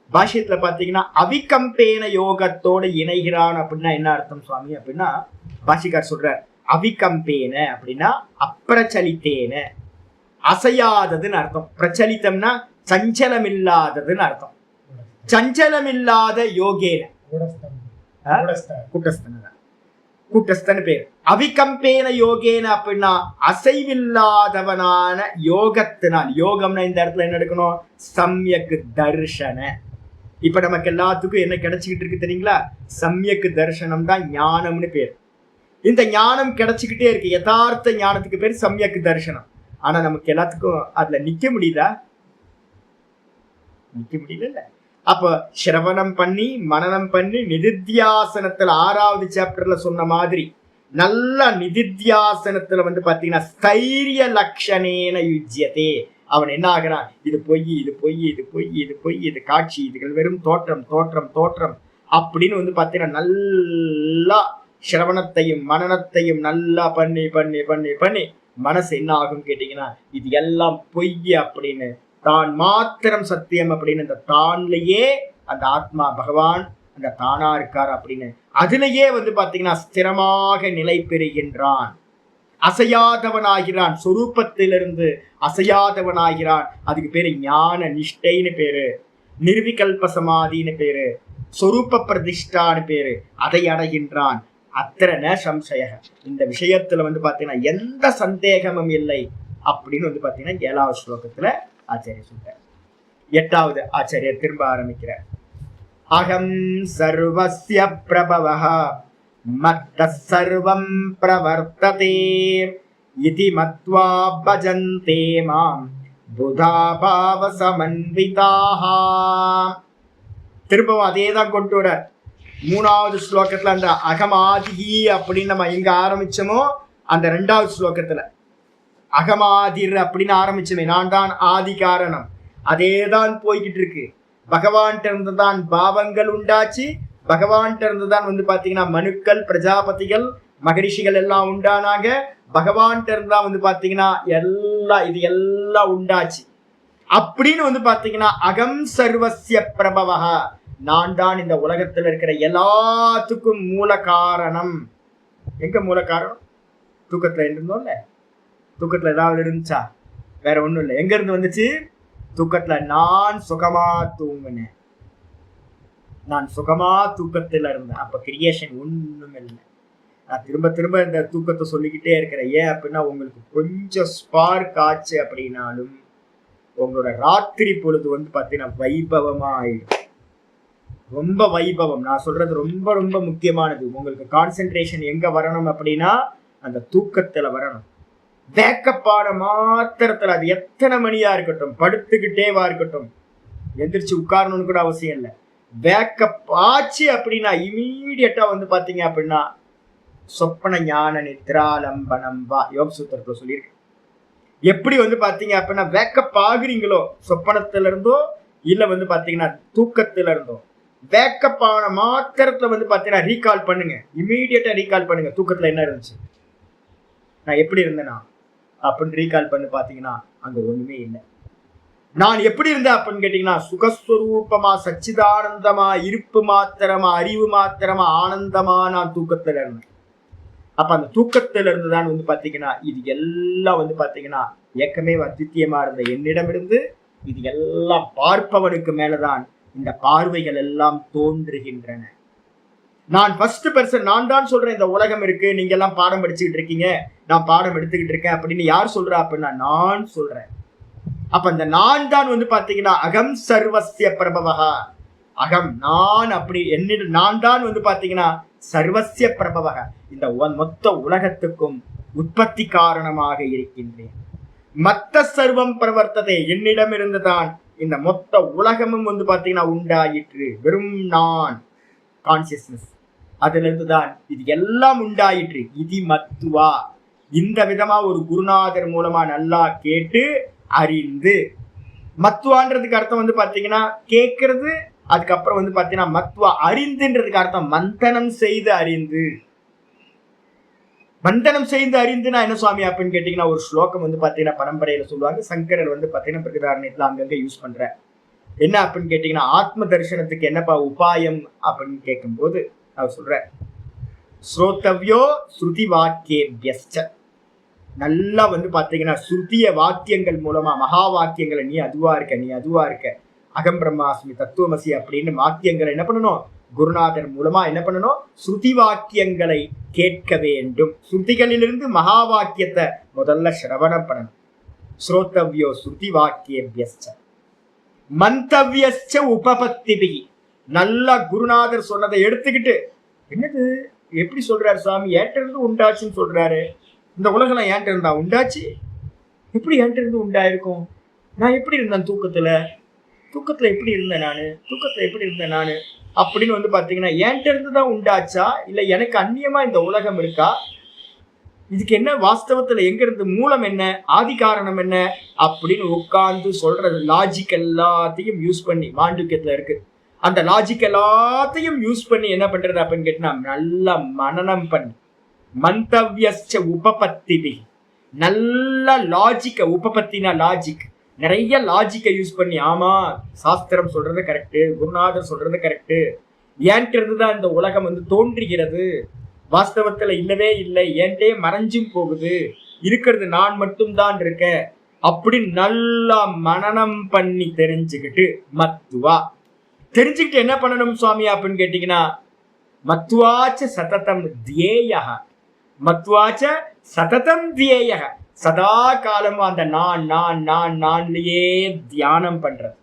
S1: பாஷ்யத்துல பாத்தீங்கன்னா அவிகம்பேன யோகத்தோட இணைகிறான் அப்படின்னா என்ன அர்த்தம் சுவாமி அப்படின்னா, பாஷ்யக்கார் சொல்ற அவிகம்பேன அப்படின்னா அப்பிரச்சலித்தேன, அசையாததுன்னு அர்த்தம். பிரச்சலித்தம்னா சஞ்சலம் இல்லாததுன்னு அர்த்தம். சஞ்சலமில்லாத யோகேன, கூட்டஸ்தன் பேர். அவிகம்பேன யோகேன அப்படின்னா அசைவில்லாதவனான யோகத்தினால். யோகம்னா இந்த இடத்துல என்ன எடுக்கணும்? சம்யக் தர்ஷன. இப்ப நமக்கு எல்லாத்துக்கும் என்ன கிடைச்சிக்கிட்டு இருக்கு தெரியுங்களா? சம்யக் தர்ஷனம் தான் ஞானம்னு பேர். இந்த ஞானம் கிடைச்சிக்கிட்டே இருக்கு. யதார்த்த ஞானத்துக்கு பேர் சம்யக் தர்ஷனம். ஆனா நமக்கு எல்லாத்துக்கும் அதுல நிக்க முடியுதா? நிக்க முடியல. அப்ப சிரவணம் பண்ணி மனனம் பண்ணி நிதித்தியாசனத்துல 6வது சாப்டர்ல சொன்ன மாதிரி நல்ல நிதித்தியாசனத்துல பாத்தீங்கன்னா ஸ்தைரிய லட்சணேன யுஜ்யதே. அவன் என்ன ஆகிறான்? இது பொய், இது பொய், இது பொய், இது பொய், இது காட்சி, இதுகள் வெறும் தோற்றம், தோற்றம், தோற்றம் அப்படின்னு பாத்தீங்கன்னா நல்லா சிரவணத்தையும் மனனத்தையும் நல்லா பண்ணி பண்ணி பண்ணி பண்ணி மனசு என்ன ஆகும் கேட்டீங்கன்னா இது எல்லாம் பொய் அப்படின்னு, தான் மாத்திரம் சத்தியம் அப்படின்னு அந்த தான்லயே அந்த ஆத்மா பகவான் அந்த தானா இருக்கார் அப்படின்னு அதுலயே பாத்தீங்கன்னா ஸ்திரமாக நிலை பெறுகின்றான். அசையாதவனாகிறான். சொரூபத்திலிருந்து அசையாதவனாகிறான். அதுக்கு பேரு ஞான நிஷ்டைன்னு பேரு, நிர்விகல்ப சமாதின்னு பேரு, சொரூப பிரதிஷ்டான்னு பேரு. அதை அடைகின்றான். அத்தனை சம்சய. இந்த விஷயத்துல பாத்தீங்கன்னா எந்த சந்தேகமும் இல்லை அப்படின்னு பாத்தீங்கன்னா 7வது ஸ்லோகத்துல ஆச்சாரியர் சொல்றார். 8வது ஆச்சாரியர் திரும்ப ஆரம்பிக்கிறார். அகம் சர்வஸ்ய பிரபவஹ மத்தஸ் சர்வம் பிரவர்த்ததே இதி மத்வா பஜந்தே மாம் புதா பாவ சமன்விதாஹ. திரும்பவும் அதே தான் கொண்டு வர. 3வது ஸ்லோகத்துல அந்த அகமாதி அப்படின்னு நம்ம எங்க ஆரம்பிச்சோமோ அந்த 2வது ஸ்லோகத்துல அகமாதிர் அப்படின்னு ஆரம்பிச்சோமே, நான் தான் ஆதி காரணம், அதேதான் போய்கிட்டு இருக்கு. பகவான்கிட்ட இருந்துதான் பாவங்கள் உண்டாச்சு. பகவான்கிட்ட இருந்துதான் பாத்தீங்கன்னா மனுக்கள், பிரஜாபதிகள், மகரிஷிகள் எல்லாம் உண்டானாங்க. பகவான்கிட்ட இருந்தா பாத்தீங்கன்னா இது எல்லாம் உண்டாச்சு அப்படின்னு பாத்தீங்கன்னா அகம் சர்வஸ்ய பிரபவஹ, நான் தான் இந்த உலகத்துல இருக்கிற எல்லாத்துக்கும் மூல காரணம். எங்க மூல காரணம்? தூக்கத்துல இருந்தோம்ல. தூக்கத்துல ஏதாவது இருந்துச்சா? வேற ஒண்ணும் இல்லை. எங்க இருந்து வந்துச்சு? தூக்கத்துல நான் சுகமா தூங்குனேன். நான் சுகமா தூக்கத்துல இருந்தேன். அப்ப கிரியேஷன் ஒண்ணுமே இல்லை. நான் திரும்ப திரும்ப இந்த தூக்கத்தை சொல்லிக்கிட்டே இருக்கிறேன். ஏன் அப்படின்னா உங்களுக்கு கொஞ்சம் ஸ்பார்க் ஆச்சு அப்படின்னாலும் உங்களோட ராத்திரி பொழுது பாத்தீங்கன்னா வைபவமா ஆயிடும். ரொம்ப வைபவம். நான் சொல்றது ரொம்ப ரொம்ப முக்கியமானது. உங்களுக்கு கான்சென்ட்ரேஷன் எங்க வரணும் அப்படின்னா அந்த தூக்கத்துல வரணும். வேக்கப்பாட மாத்திரத்துல அது எத்தனை மணியா இருக்கட்டும், படுத்துக்கிட்டேவா இருக்கட்டும், எந்திரிச்சு உட்காரணும்னு கூட அவசியம் இல்லை. வேக்கப் ஆச்சு அப்படின்னா இமீடியட்டா பாத்தீங்க அப்படின்னா சொப்பன ஞான நித்ராலம்பனம் வா யோக சூத்திரத்துல சொல்லியிருக்கு. எப்படி பாத்தீங்க அப்படின்னா வேக்கப் ஆகுறீங்களோ சொப்பனத்துல இருந்தோ இல்ல பாத்தீங்கன்னா தூக்கத்துல இருந்தோ, வேக்கப் ஆன மாத்திரத்துல பாத்தீங்கன்னா ரீகால் பண்ணுங்க. இமீடியட்டா ரீகால் பண்ணுங்க. தூக்கத்துல என்ன இருந்துச்சு, நான் எப்படி இருந்தேனா அப்படின்னு ரீகால் பண்ணி பாத்தீங்கன்னா அங்க ஒண்ணுமே இல்லை. நான் எப்படி இருந்தேன் அப்படின்னு கேட்டீங்கன்னா சுகஸ்வரூபமா சச்சிதானந்தமா இருப்பு மாத்திரமா அறிவு மாத்திரமா ஆனந்தமா நான் தூக்கத்துல இருந்தேன். அப்ப அந்த தூக்கத்துல இருந்துதான் பாத்தீங்கன்னா இது எல்லாம் பாத்தீங்கன்னா ஏக்கமே அத்வித்தியமா இருந்த என்னிடமிருந்து இது எல்லாம் பார்ப்பவனுக்கு மேலதான் இந்த பார்வைகள் எல்லாம் தோன்றுகின்றன. நான் ஃபர்ஸ்ட் பர்சன், நான் தான் சொல்றேன் இந்த உலகம் இருக்கு, நீங்க எல்லாம் பாடம் படிச்சுக்கிட்டு இருக்கீங்க, நான் பாடம் எடுத்துக்கிட்டு இருக்கேன் அப்படின்னு யார் சொல்றா அப்படின்னா நான் சொல்றேன். அப்ப இந்த நான் தான் பாத்தீங்கன்னா அகம் சர்வஸ்ய பிரபவஹா, அகம் நான் அப்படி என்னிடம் நான் தான் பாத்தீங்கன்னா சர்வஸ்ய பிரபவஹ, இந்த மொத்த உலகத்துக்கும் உற்பத்தி காரணமாக இருக்கின்றேன். மத்த சர்வம் பிரவர்த்ததே, என்னிடம் இருந்துதான் இந்த மொத்த உலகமும் பாத்தீங்கன்னா உண்டாயிற்று. வெறும் நான் கான்சியஸ்னஸ், அதுல இருந்துதான் இது எல்லாம் உண்டாயிற்று. இதி மத்துவா, இந்த விதமா ஒரு குருநாதர் மூலமா நல்லா கேட்டு அறிந்து, மத்துவான்றதுக்கு அர்த்தம் பாத்தீங்கன்னா கேட்கறது, அதுக்கப்புறம் பாத்தீங்கன்னா மத்துவா அறிந்துன்றதுக்கு அர்த்தம் மந்தனம் செய்து அறிந்து. மந்தனம் செய்து அறிந்துனா என்ன சுவாமி அப்படின்னு கேட்டீங்கன்னா ஒரு ஸ்லோகம் பாத்தீங்கன்னா பரம்பரையில சொல்லுவாங்க. சங்கரர் பாத்தீங்கன்னா பிரகதாரண்யத்துல அங்கங்க யூஸ் பண்ற. என்ன அப்படின்னு கேட்டீங்கன்னா ஆத்ம தரிசனத்துக்கு என்னப்பா உபாயம் அப்படின்னு கேட்கும் போது அவர் சொல்ற ஸ்ரோதவ்யோ ஸ்ருதி வாக்கியேபியஸ்ச, நல்லா பாத்தீங்கன்னா ஸ்ருதிய வாக்கியங்கள் மூலமா மகா வாக்கியங்களை நீ அதுவா இருக்க நீ அதுவா இருக்க அகம் பிரம்மாஸ்மி தத்துவமசி அப்படின்னு வாக்கியங்களை என்ன பண்ணணும், குருநாதர் மூலமா என்ன பண்ணணும், ஸ்ருதி வாக்கியங்களை கேட்க வேண்டும். ஸ்ருதிகளிலிருந்து மகா வாக்கியத்தை முதல்ல சிரவணம் பண்ணணும். ஸ்ரோத்தவ்யோ ஸ்ருதி வாக்கியபியஸ்ச மந்தவ்யஸ்ச உபபத்திபிகி. நல்ல குருநாதர் சொன்னதை எடுத்துக்கிட்டு, என்னது எப்படி சொல்றாரு சுவாமி, ஏன்ட்ட இருந்து உண்டாச்சுன்னு சொல்றாரு, இந்த உலகம் ஏன்ட்ட இருந்தா உண்டாச்சு, எப்படி ஏன்ட்ட இருந்து உண்டாயிருக்கும், நான் எப்படி இருந்தேன் தூக்கத்துல எப்படி இருந்தேன் நானு அப்படின்னு வந்து பாத்தீங்கன்னா ஏன்ட்ட இருந்து தான் உண்டாச்சா இல்ல எனக்கு அந்நியமா இந்த உலகம் இருக்கா, இதுக்கு என்ன வாஸ்தவத்துல எங்க இருந்து மூலம் என்ன, ஆதி காரணம் என்ன அப்படின்னு உட்கார்ந்து சொல்றது. லாஜிக் எல்லாத்தையும் யூஸ் பண்ணி, மாண்டூக்கியத்துல இருக்கு, அந்த லாஜிக் எல்லாத்தையும் யூஸ் பண்ணி என்ன பண்றது அப்படின்னு கேட்டா நல்ல மனனம் பண்ணி, மந்தவ்யஸ்ச உபபத்திபி, நல்ல லாஜிக்க, உபபத்தினா லாஜிக், நிறைய லாஜிக்கை யூஸ் பண்ணி, ஆமா சாஸ்திரம் சொல்றது கரெக்டு, குருநாதர் சொல்றது கரெக்டு, ஏன்ட்டு இருந்துதான் இந்த உலகம் வந்து தோன்றுகிறது, வாஸ்தவத்துல இல்லவே இல்லை, ஏன்ட்டே மறைஞ்சும் போகுது, இருக்கிறது நான் மட்டும்தான் இருக்கேன் அப்படின்னு நல்லா மனனம் பண்ணி தெரிஞ்சுக்கிட்டு மத்துவா தெரிஞ்சுக்கிட்டு என்ன பண்ணணும் சுவாமி அப்படின்னு கேட்டீங்கன்னா, மத்வாச்ச சததம் தியேய, மத்வாச்ச சததம் தியேய, சதா காலமும் அந்த நான்லயே தியானம் பண்றது.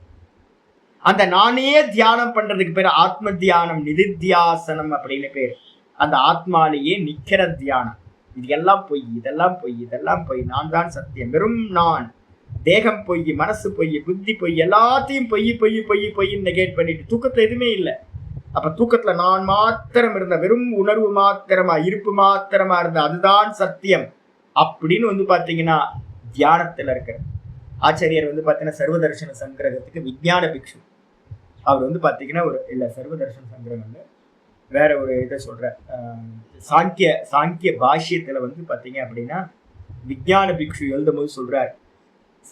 S1: அந்த நானே தியானம் பண்றதுக்கு பேர் ஆத்ம தியானம், நிதித்தியாசனம் அப்படின்னு பேர். அந்த ஆத்மாலேயே நிக்கிற தியானம். இதெல்லாம் பொய், நான் தான் சத்தியம், வெறும் நான், தேகம் பொய், மனசு பொய், புத்தி பொய், எல்லாத்தையும் பொய் நெகேட் பண்ணிட்டு தூக்கத்துல எதுவுமே இல்லை. அப்ப தூக்கத்துல நான் மாத்திரம் இருந்த, வெறும் உணர்வு மாத்திரமா, இருப்பு மாத்திரமா இருந்த, அதுதான் சத்தியம் அப்படின்னு வந்து பாத்தீங்கன்னா தியானத்துல இருக்கிற ஆச்சாரியர் வந்து பாத்தீங்கன்னா சர்வதர்ஷன சங்கிரகத்துக்கு விஞ்ஞான பிக்ஷு. அவர் வந்து பாத்தீங்கன்னா ஒரு இல்ல சர்வதர்ஷன சங்கிரகம் வேற ஒரு இதை சொல்ற, சாங்கிய பாஷ்யத்துல வந்து பாத்தீங்க அப்படின்னா விஞ்ஞான பிக்ஷு எழுதும் போது சொல்றார்,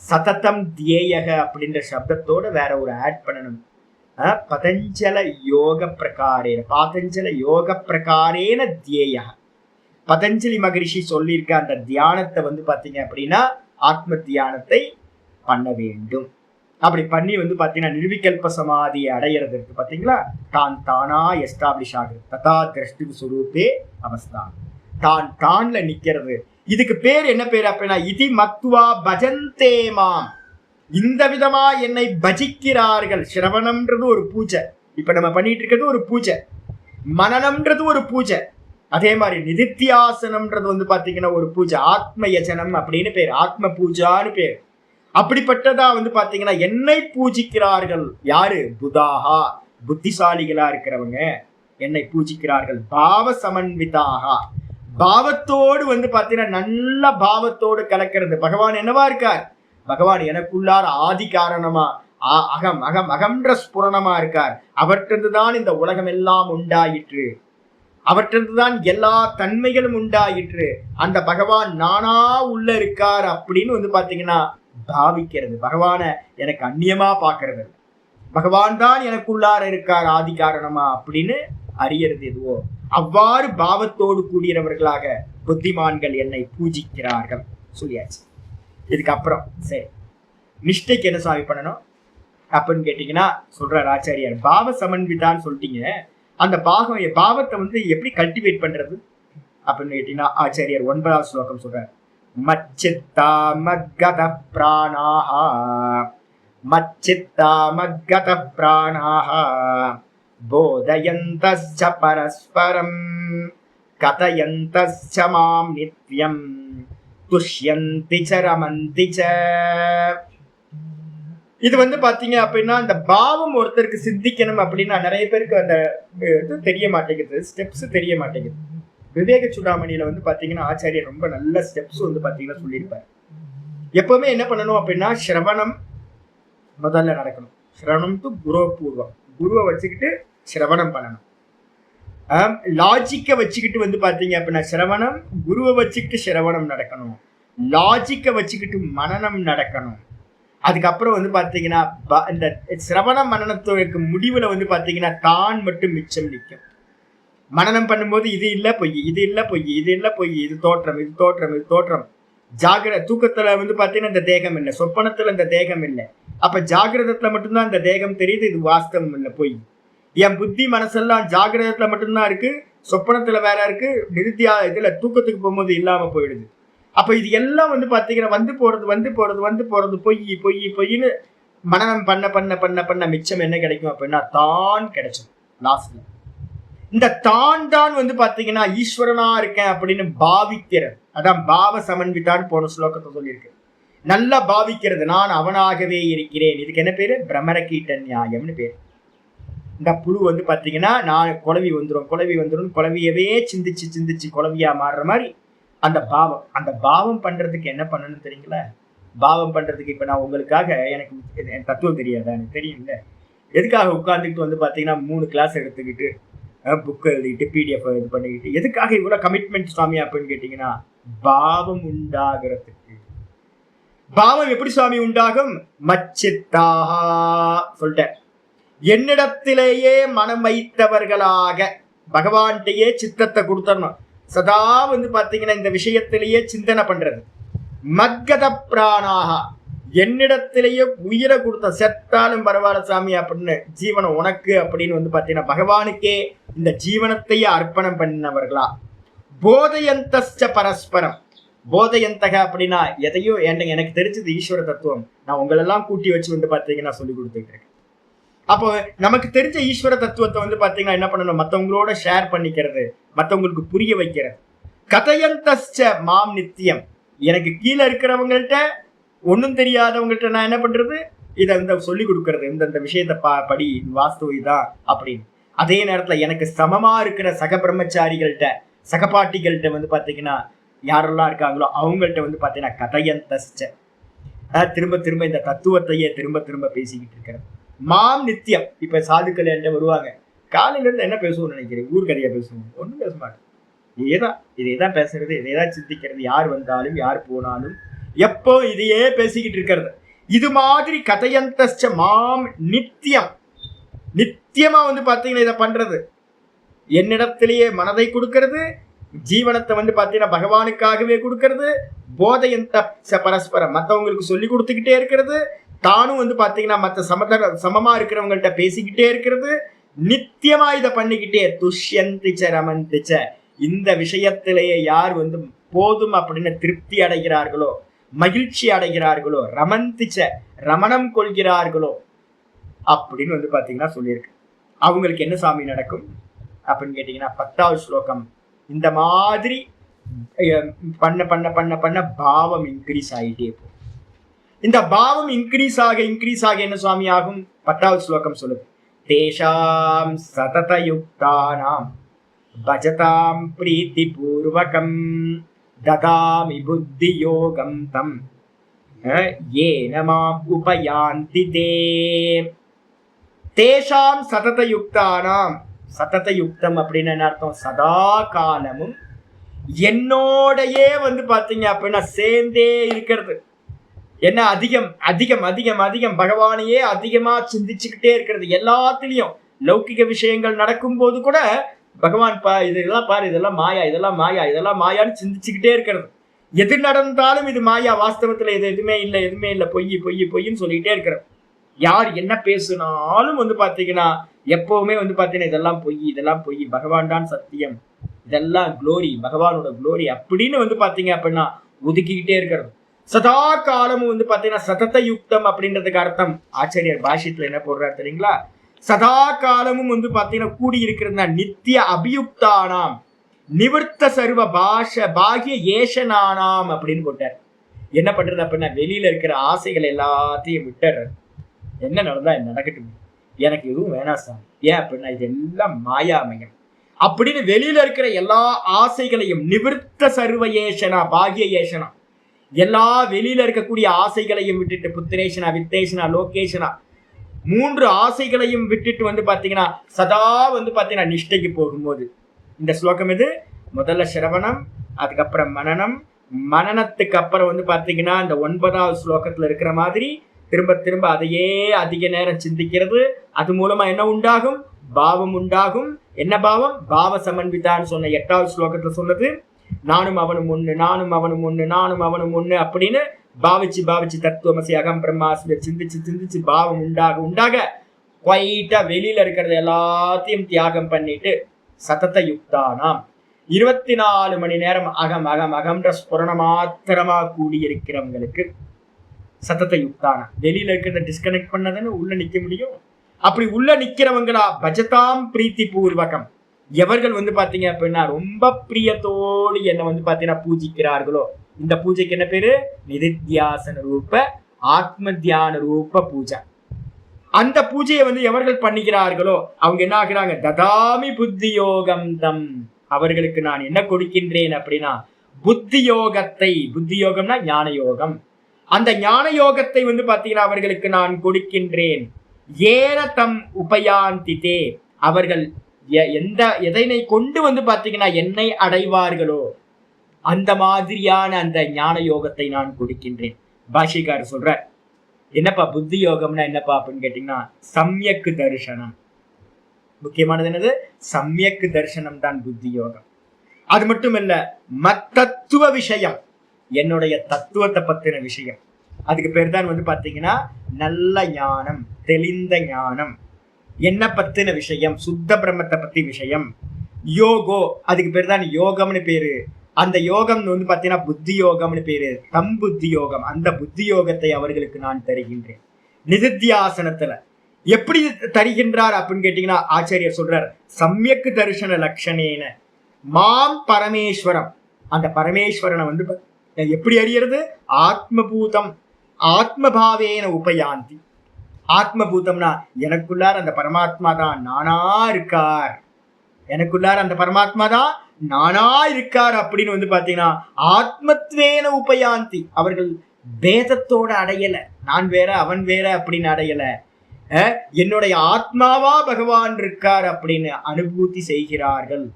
S1: சததம் தியேயக அப்படின்ற சப்தத்தோட வேற ஒரு ஆட் பண்ணணும். பதஞ்சல யோக பிரகாரேன தியேய. பதஞ்சலி மகரிஷி சொல்லியிருக்க அந்த தியானத்தை வந்து பாத்தீங்க அப்படின்னா ஆத்ம தியானத்தை பண்ண வேண்டும். அப்படி பண்ணி வந்து பாத்தீங்கன்னா நிர்விகல்ப சமாதியை அடையிறதுக்கு பாத்தீங்களா, தானா எஸ்டாப்ளிஷ் ஆகுது. ததா திரஷ்டி சுரூபே அவஸ்தான், தான்ல நிக்கிறது. இதுக்கு பேர் என்ன பேர் அப்படின்னா, இதி மத்வா பஜந்தே மாம், இந்த விதமா என்னை பஜிக்கிறார்கள். சிரவணம்ன்றது ஒரு பூஜை, இப்ப நம்ம பண்ணிட்டு இருக்கிறது ஒரு பூஜை, மனனம்ன்றது ஒரு பூஜை, அதே மாதிரி நிதித்தியாசனம்ன்றது வந்து பாத்தீங்கன்னா ஒரு பூஜை, ஆத்ம யஜனம் அப்படின்னு பேர், ஆத்ம பூஜான்னு பேர். அப்படிப்பட்டதா வந்து பாத்தீங்கன்னா என்னை பூஜிக்கிறார்கள். யாரு? புதாகா, புத்திசாலிகளா இருக்கிறவங்க என்னை பூஜிக்கிறார்கள். பாவ சமன்விதாகா, பாவத்தோடு வந்து பாத்தீங்கன்னா நல்ல பாவத்தோடு கலக்கிறது. பகவான் என்னவா இருக்கார்? பகவான் எனக்குள்ளார ஆதி காரணமா, அகம்ன்ற ஸ்புரணமா இருக்கார். அவற்றிருந்துதான் இந்த உலகம் எல்லாம் உண்டாயிற்று, அவற்றிருந்துதான் எல்லா தன்மைகளும் உண்டாயிற்று. அந்த பகவான் நானா உள்ள இருக்கார் அப்படின்னு வந்து பாத்தீங்கன்னா பாவிக்கிறது. பகவான எனக்கு அந்நியமா பாக்குறது, பகவான் தான் எனக்குள்ளார இருக்கார் ஆதி காரணமா அப்படின்னு அறியறது எதுவோ அவ்வாறு பாவத்தோடு கூடியவர்களாக புத்திமான்கள் என்னை பூஜிக்கிறார்கள் சொல்லியாச்சு. இதுக்கப்புறம் சரி நிஷ்டைக்கு என்ன சாமி பண்ணணும் அப்படின்னு கேட்டீங்கன்னா சொல்றார் ஆச்சாரியார், பாவ சமன்விதான்னு சொல்லிட்டீங்க, அந்த பாவத்தை வந்து எப்படி கல்டிவேட் பண்றது அப்படின்னு கேட்டீங்கன்னா ஆச்சாரியார் 9வது ஸ்லோகம் சொல்றார், மச்சித்தா மத்கத பிராணாஹ போதயந்தஸ்ச பரஸ்பரம் கதயந்தஸ்ச மாம் நித்யம் துஷ்யந்தி ச ரமந்தி ச. இது வந்து பாத்தீங்க அப்படின்னா அந்த பாவம் ஒருத்தருக்கு சித்திக்கணும் அப்படின்னா நிறைய பேருக்கு அந்த இது தெரிய மாட்டேங்குது, ஸ்டெப்ஸ் தெரிய மாட்டேங்குது. விவேக சூடாமணியில வந்து பாத்தீங்கன்னா ஆச்சாரியர் ரொம்ப நல்ல ஸ்டெப்ஸ் வந்து பாத்தீங்கன்னா சொல்லியிருப்பாரு. எப்பவுமே என்ன பண்ணணும் அப்படின்னா சிரவணம் முதல்ல நடக்கணும். சிரவணம் டு குருபூர்வம், குருவை வச்சுக்கிட்டு சிரவணம் பண்ணணும். லாஜிக்கை வச்சுக்கிட்டு வந்து பாத்தீங்க அப்படின்னா சிரவணம், குருவை வச்சுக்கிட்டு சிரவணம் நடக்கணும், லாஜிக்கை வச்சுக்கிட்டு மனனம் நடக்கணும். அதுக்கப்புறம் வந்து பாத்தீங்கன்னா இந்த சிரவண மனனத்துக்கு முடிவுல வந்து பாத்தீங்கன்னா தான் மட்டும் மிச்சம் நிற்கும். மனனம் பண்ணும்போது இது இல்ல பொய், இது இல்ல பொய், இது இல்ல பொய், இது தோற்றம், இது தோற்றம், இது தோற்றம். ஜாகிர தூக்கத்துல வந்து பாத்தீங்கன்னா இந்த தேகம் இல்லை, சொப்பனத்துல இந்த தேகம் இல்லை, அப்ப ஜாகிரதத்துல மட்டும்தான் இந்த தேகம் தெரியுது, இது வாஸ்தவம் இல்லை, போய். என் புத்தி மனசெல்லாம் ஜாகிரதத்துல மட்டும்தான் இருக்கு, சொப்பனத்துல வேற இருக்கு, நிருத்தியா இதுல தூக்கத்துக்கு போகும்போது இல்லாம போயிடுது. அப்ப இது எல்லாம் பாத்தீங்கன்னா வந்து போறது பொய்ன்னு மனநம் பண்ண பண்ண பண்ண பண்ண மிச்சம் என்ன கிடைக்கும் அப்படின்னா தான் கிடைச்சது லாஸ்ட்ல. இந்த தான் பாத்தீங்கன்னா ஈஸ்வரனா இருக்கேன் அப்படின்னு பாவிக்கிறது. அதான் பாவ சமன்வித்தான்னு போன ஸ்லோகத்தை சொல்லியிருக்கு. நல்லா பாவிக்கிறது, நான் அவனாகவே இருக்கிறேன். இதுக்கு என்ன பேரு? பிரமர கீட்ட நியாயம்னு பேரு. இந்த புழு பாத்தீங்கன்னா நான் குழவி வந்துடும் குழவியவே சிந்திச்சு குழவியா மாறுற மாதிரி அந்த பாவம் பண்றதுக்கு என்ன பண்ணணும்னு தெரியுங்களா? பாவம் பண்றதுக்கு இப்ப நான் உங்களுக்காக, எனக்கு தத்துவம் தெரியாதா? எனக்கு தெரியும்ல. எதுக்காக உட்கார்ந்துக்கிட்டு பாத்தீங்கன்னா 3 கிளாஸ் எடுத்துக்கிட்டு புக் எழுதிட்டு PDF இது பண்ணிக்கிட்டு எதுக்காக இவ்வளவு கமிட்மெண்ட் சுவாமி அப்படின்னு கேட்டீங்கன்னா, பாவம் உண்டாகிறதுக்கு. பாவம் எப்படி சுவாமி உண்டாகும்? மச்சித்தாக சொல்லிட்டேன். என்னிடத்திலேயே மனம் வைத்தவர்களாக பகவான்கிட்டயே சித்தத்தை கொடுத்தரணும். சதா பாத்தீங்கன்னா இந்த விஷயத்திலேயே சிந்தனை பண்றது. மத்கத பிராணாக, என்னிடத்திலேயே உயிரை கொடுத்த, செத்தாலும் பரவாயில்ல சாமி அப்படின்னு ஜீவனம் உனக்கு அப்படின்னு பாத்தீங்கன்னா பகவானுக்கே இந்த ஜீவனத்தையே அர்ப்பணம் பண்ணினவர்களா. போதயந்தஸ்ச பரஸ்பரம். போதயந்தக அப்படின்னா எதையோ எனக்கு தெரிஞ்சது ஈஸ்வர தத்துவம். நான் உங்களெல்லாம் கூட்டி வச்சு பாத்தீங்கன்னா சொல்லி கொடுத்துட்டு இருக்கேன். அப்போ நமக்கு தெரிஞ்ச ஈஸ்வர தத்துவத்தை பாத்தீங்கன்னா என்ன பண்ணணும்? மற்றவங்களோட ஷேர் பண்ணிக்கிறது, மற்றவங்களுக்கு புரிய வைக்கிறது. கதையந்தஸ்ச மாம் நித்தியம். எனக்கு கீழே இருக்கிறவங்கள்ட்ட, ஒன்றும் தெரியாதவங்கள்ட்ட நான் என்ன பண்றது? இதை சொல்லி கொடுக்கறது, இந்த விஷயத்த படி, வாஸ்து இதான் அப்படின்னு. அதே நேரத்துல எனக்கு சமமா இருக்கிற சக பிரம்மச்சாரிகள்கிட்ட, சகபாட்டிகள்கிட்ட பாத்தீங்கன்னா யாரெல்லாம் இருக்காங்களோ அவங்கள்ட்ட பாத்தீங்கன்னா கதையந்தஸ்ச, திரும்ப இந்த தத்துவத்தையே திரும்ப பேசிக்கிட்டு இருக்கிறது. மாம் நித்தியம். இப்ப சாதுக்கள் என்கிட்ட வருவாங்க, காலையில இருந்து என்ன பேசுவோம்னு நினைக்கிறேன்? ஊர்கதையா பேசுவோம், ஒன்றும் பேச மாட்டேன். இதைதான் பேசுறது, இதைதான் சிந்திக்கிறது. யார் வந்தாலும் யார் போனாலும் எப்போ இதையே பேசிக்கிட்டு இருக்கிறது. இது மாதிரி கதையந்தஸ்ச மாம் நித்தியம். நித்தியமா பாத்தீங்கன்னா இதை பண்றது. என்னிடத்திலேயே மனதை கொடுக்கறது, ஜீவனத்தை பாத்தீங்கன்னா பகவானுக்காகவே கொடுக்கறது. போதையந்த பரஸ்பரம், மற்றவங்களுக்கு சொல்லி கொடுத்துக்கிட்டே இருக்கிறது. தானும் பாத்தீங்கன்னா மற்ற சமமா இருக்கிறவங்கள்ட்ட பேசிக்கிட்டே இருக்கிறது. நித்தியமா இதை பண்ணிக்கிட்டே துஷ்யந்திச்ச ரமந்திச்ச. இந்த விஷயத்திலேயே யார் போதும் அப்படின்னு திருப்தி அடைகிறார்களோ, மகிழ்ச்சி அடைகிறார்களோ, ரமந்திச்ச ரமணம் கொள்கிறார்களோ அப்படின்னு பாத்தீங்கன்னா சொல்லியிருக்கு. அவங்களுக்கு என்ன சாமி நடக்கும் அப்படின்னு கேட்டீங்கன்னா 10வது ஸ்லோகம். இந்த மாதிரி பண்ண பண்ண பண்ண பண்ண பாவம் இன்க்ரீஸ் ஆகிட்டே போகும். இந்த பாவம் இன்க்ரீஸ் ஆக என்ன சுவாமி ஆகும்? 10வது ஸ்லோகம் சொல்லுது. தேஷாம் சததயுக்தானாம் பஜதாம் பிரீத்தி பூர்வகம் ததாமி புத்தி யோகம் தம் ஏன மாம் உபயாந்தி தே. தேஷாம் சததயுக்தானாம். சததயுக்தம் அப்படின்னு என்ன அர்த்தம்? சதா காலமும் என்னோடையே பாத்தீங்க அப்படின்னா சேர்ந்தே இருக்கிறது. என்ன? அதிகம் அதிகம் அதிகம் அதிகம் பகவானையே அதிகமா சிந்திச்சுக்கிட்டே இருக்கிறது. எல்லாத்துலயும் லௌகிக விஷயங்கள் நடக்கும் போது கூட பகவான் இதெல்லாம் பாரு, இதெல்லாம் மாயா, இதெல்லாம் மாயா, இதெல்லாம் மாயான்னு சிந்திச்சுக்கிட்டே இருக்கிறது. எது நடந்தாலும் இது மாயா, வாஸ்தவத்துல இது எதுவுமே இல்லை, பொய்ன்னு சொல்லிக்கிட்டே இருக்கிறது. யார் என்ன பேசுனாலும் பாத்தீங்கன்னா எப்பவுமே பாத்தீங்கன்னா இதெல்லாம் பொய், பகவான் தான் சத்தியம், இதெல்லாம் குளோரி, பகவானோட குளோரி அப்படின்னு பாத்தீங்க அப்படின்னா ஒதுக்கிக்கிட்டே இருக்கிறது. சதா காலமும் பாத்தீங்கன்னா சதத யுக்தம் அப்படின்றதுக்கு அர்த்தம் ஆச்சாரியர் பாஷ்யத்துல என்ன போடுறாரு தெரியுங்களா? சதா காலமும் பாத்தீங்கன்னா கூடி இருக்கிறதுனா நித்திய அபியுக்தானாம் நிவர்த்த சர்வ பாகிய ஏஷனானாம் அப்படின்னு போட்டார். என்ன பண்றது அப்படின்னா வெளியில இருக்கிற ஆசைகள் எல்லாத்தையும் விட்டுறது. என்ன நடந்தா நடக்கட்டும், எனக்கு எதுவும் வேணாம் சார். ஏன் அப்படின்னா இதெல்லாம் மாயாமயம் அப்படின்னு வெளியில இருக்கிற எல்லா ஆசைகளையும் நிவர்த்த சர்வ ஏஷனா பாகிய ஏஷனா, எல்லா வெளியில இருக்கக்கூடிய ஆசைகளையும் விட்டுட்டு, புத்திரேஷனா, வித்தேஷனா, லோகேஷனா, 3 ஆசைகளையும் விட்டுட்டு பாத்தீங்கன்னா சதா பாத்தீங்கன்னா நிஷ்டைக்கு போகும்போது. இந்த ஸ்லோகம் இது முதல்ல சிரவணம், அதுக்கப்புறம் மனனம், மனனத்துக்கு அப்புறம் பாத்தீங்கன்னா இந்த 9வது ஸ்லோகத்துல இருக்கிற மாதிரி திரும்ப திரும்ப அதையே அதிக நேரம் சிந்திக்கிறது. அது மூலமா என்ன உண்டாகும்? பாவம் உண்டாகும். என்ன பாவம்? பாவ சமன்விதான்னு சொன்ன 8வது ஸ்லோகத்துல சொன்னது. நானும் அவனும் ஒண்ணு, நானும் அவனும் ஒண்ணு, நானும் அவனும் ஒண்ணு அப்படின்னு பாவிச்சு பாவிச்சு தத்துவமசி அகம் பிரம்மாஸ்மி சிந்திச்சு சிந்திச்சு பாவம் உண்டாக உண்டாக குவைட்டா வெளியில இருக்கிறது எல்லாத்தையும் தியாகம் பண்ணிட்டு சதத யுக்தானாம் 24 மணி நேரம் அகம் அகம் அகம்ன்ற ஸ்புரண மாத்திரமா கூடியிருக்கிறவங்களுக்கு சதத யுக்தான. வெளியில இருக்கிறத டிஸ்கனெக்ட் பண்ணதுன்னு உள்ள நிக்க முடியும். அப்படி உள்ள நிக்கிறவங்களா பஜதாம் பிரீத்தி பூர்வகம், எவர்கள் பாத்தீங்க அப்படின்னா ரொம்ப பிரியத்தோடு என்ன பாத்தீங்கன்னா பூஜிக்கிறார்களோ, இந்த பூஜைக்கு என்ன பேரு? நிதித்தியாசன ரூப ஆத்ம தியான ரூப பூஜை. அந்த பூஜையை எவர்கள் பண்ணிக்கிறார்களோ அவங்க என்ன ஆகுறாங்க? ததாமி புத்தி யோகம் தம், அவர்களுக்கு நான் என்ன கொடுக்கின்றேன் அப்படின்னா புத்தி யோகத்தை. புத்தி யோகம்னா ஞான யோகம். அந்த ஞான யோகத்தை பாத்தீங்கன்னா அவர்களுக்கு நான் கொடுக்கின்றேன். ஏன தம் உபயாந்திதே, அவர்கள் எதனை கொண்டு பாத்தீங்கன்னா என்னை அடைவார்களோ அந்த மாதிரியான அந்த ஞான யோகத்தை நான் கொடுக்கின்றேன். பாஷிகார் சொல்ற, என்னப்பா புத்தி யோகம்னா என்னப்பா அப்படின்னு கேட்டீங்கன்னா சம்யக்கு தரிசனம். முக்கியமானது என்னது? சம்யக்கு தரிசனம் தான் புத்தி யோகம். அது மட்டும் இல்ல, மத்தத்துவ விஷயம், என்னுடைய தத்துவத்தை பத்தின விஷயம். அதுக்கு பேர் தான் பாத்தீங்கன்னா நல்ல ஞானம், தெளிந்த ஞானம், என்ன பத்தின விஷயம், சுத்த பிரம்மத்தை பத்தி விஷயம். யோகோ, அதுக்கு பேர் தான் யோகம்னு பேரு. அந்த யோகம் பாத்தீங்கன்னா புத்தி யோகம்னு பேரு. தம் புத்தி யோகம், அந்த புத்தி யோகத்தை அவர்களுக்கு நான் தருகின்றேன். நிதித்தியாசனத்துல எப்படி தருகின்றார் அப்படின்னு கேட்டீங்கன்னா ஆச்சாரியர் சொல்றார், சம்யக்கு தரிசன லட்சணேன மாம் பரமேஸ்வரம். அந்த பரமேஸ்வரனை எப்படி அறியறது? ஆத்மபூதம் ஆத்மபாவேன உபயாந்தி. ஆத்மபூதம்னா எனக்குள்ளார் அந்த பரமாத்மா தான் நானா இருக்கார், எனக்குள்ளார் அந்த பரமாத்மா தான் நானா இருக்கார் அப்படின்னு பாத்தீங்கன்னா ஆத்மத்வேன உபயாந்தி. அவர்கள் பேதத்தோட அடையல, நான் வேற அவன் வேற அப்படின்னு அடையல, என்னுடைய ஆத்மாவா பகவான் இருக்கார் அப்படின்னு அனுபூதி செய்கிறார்கள்.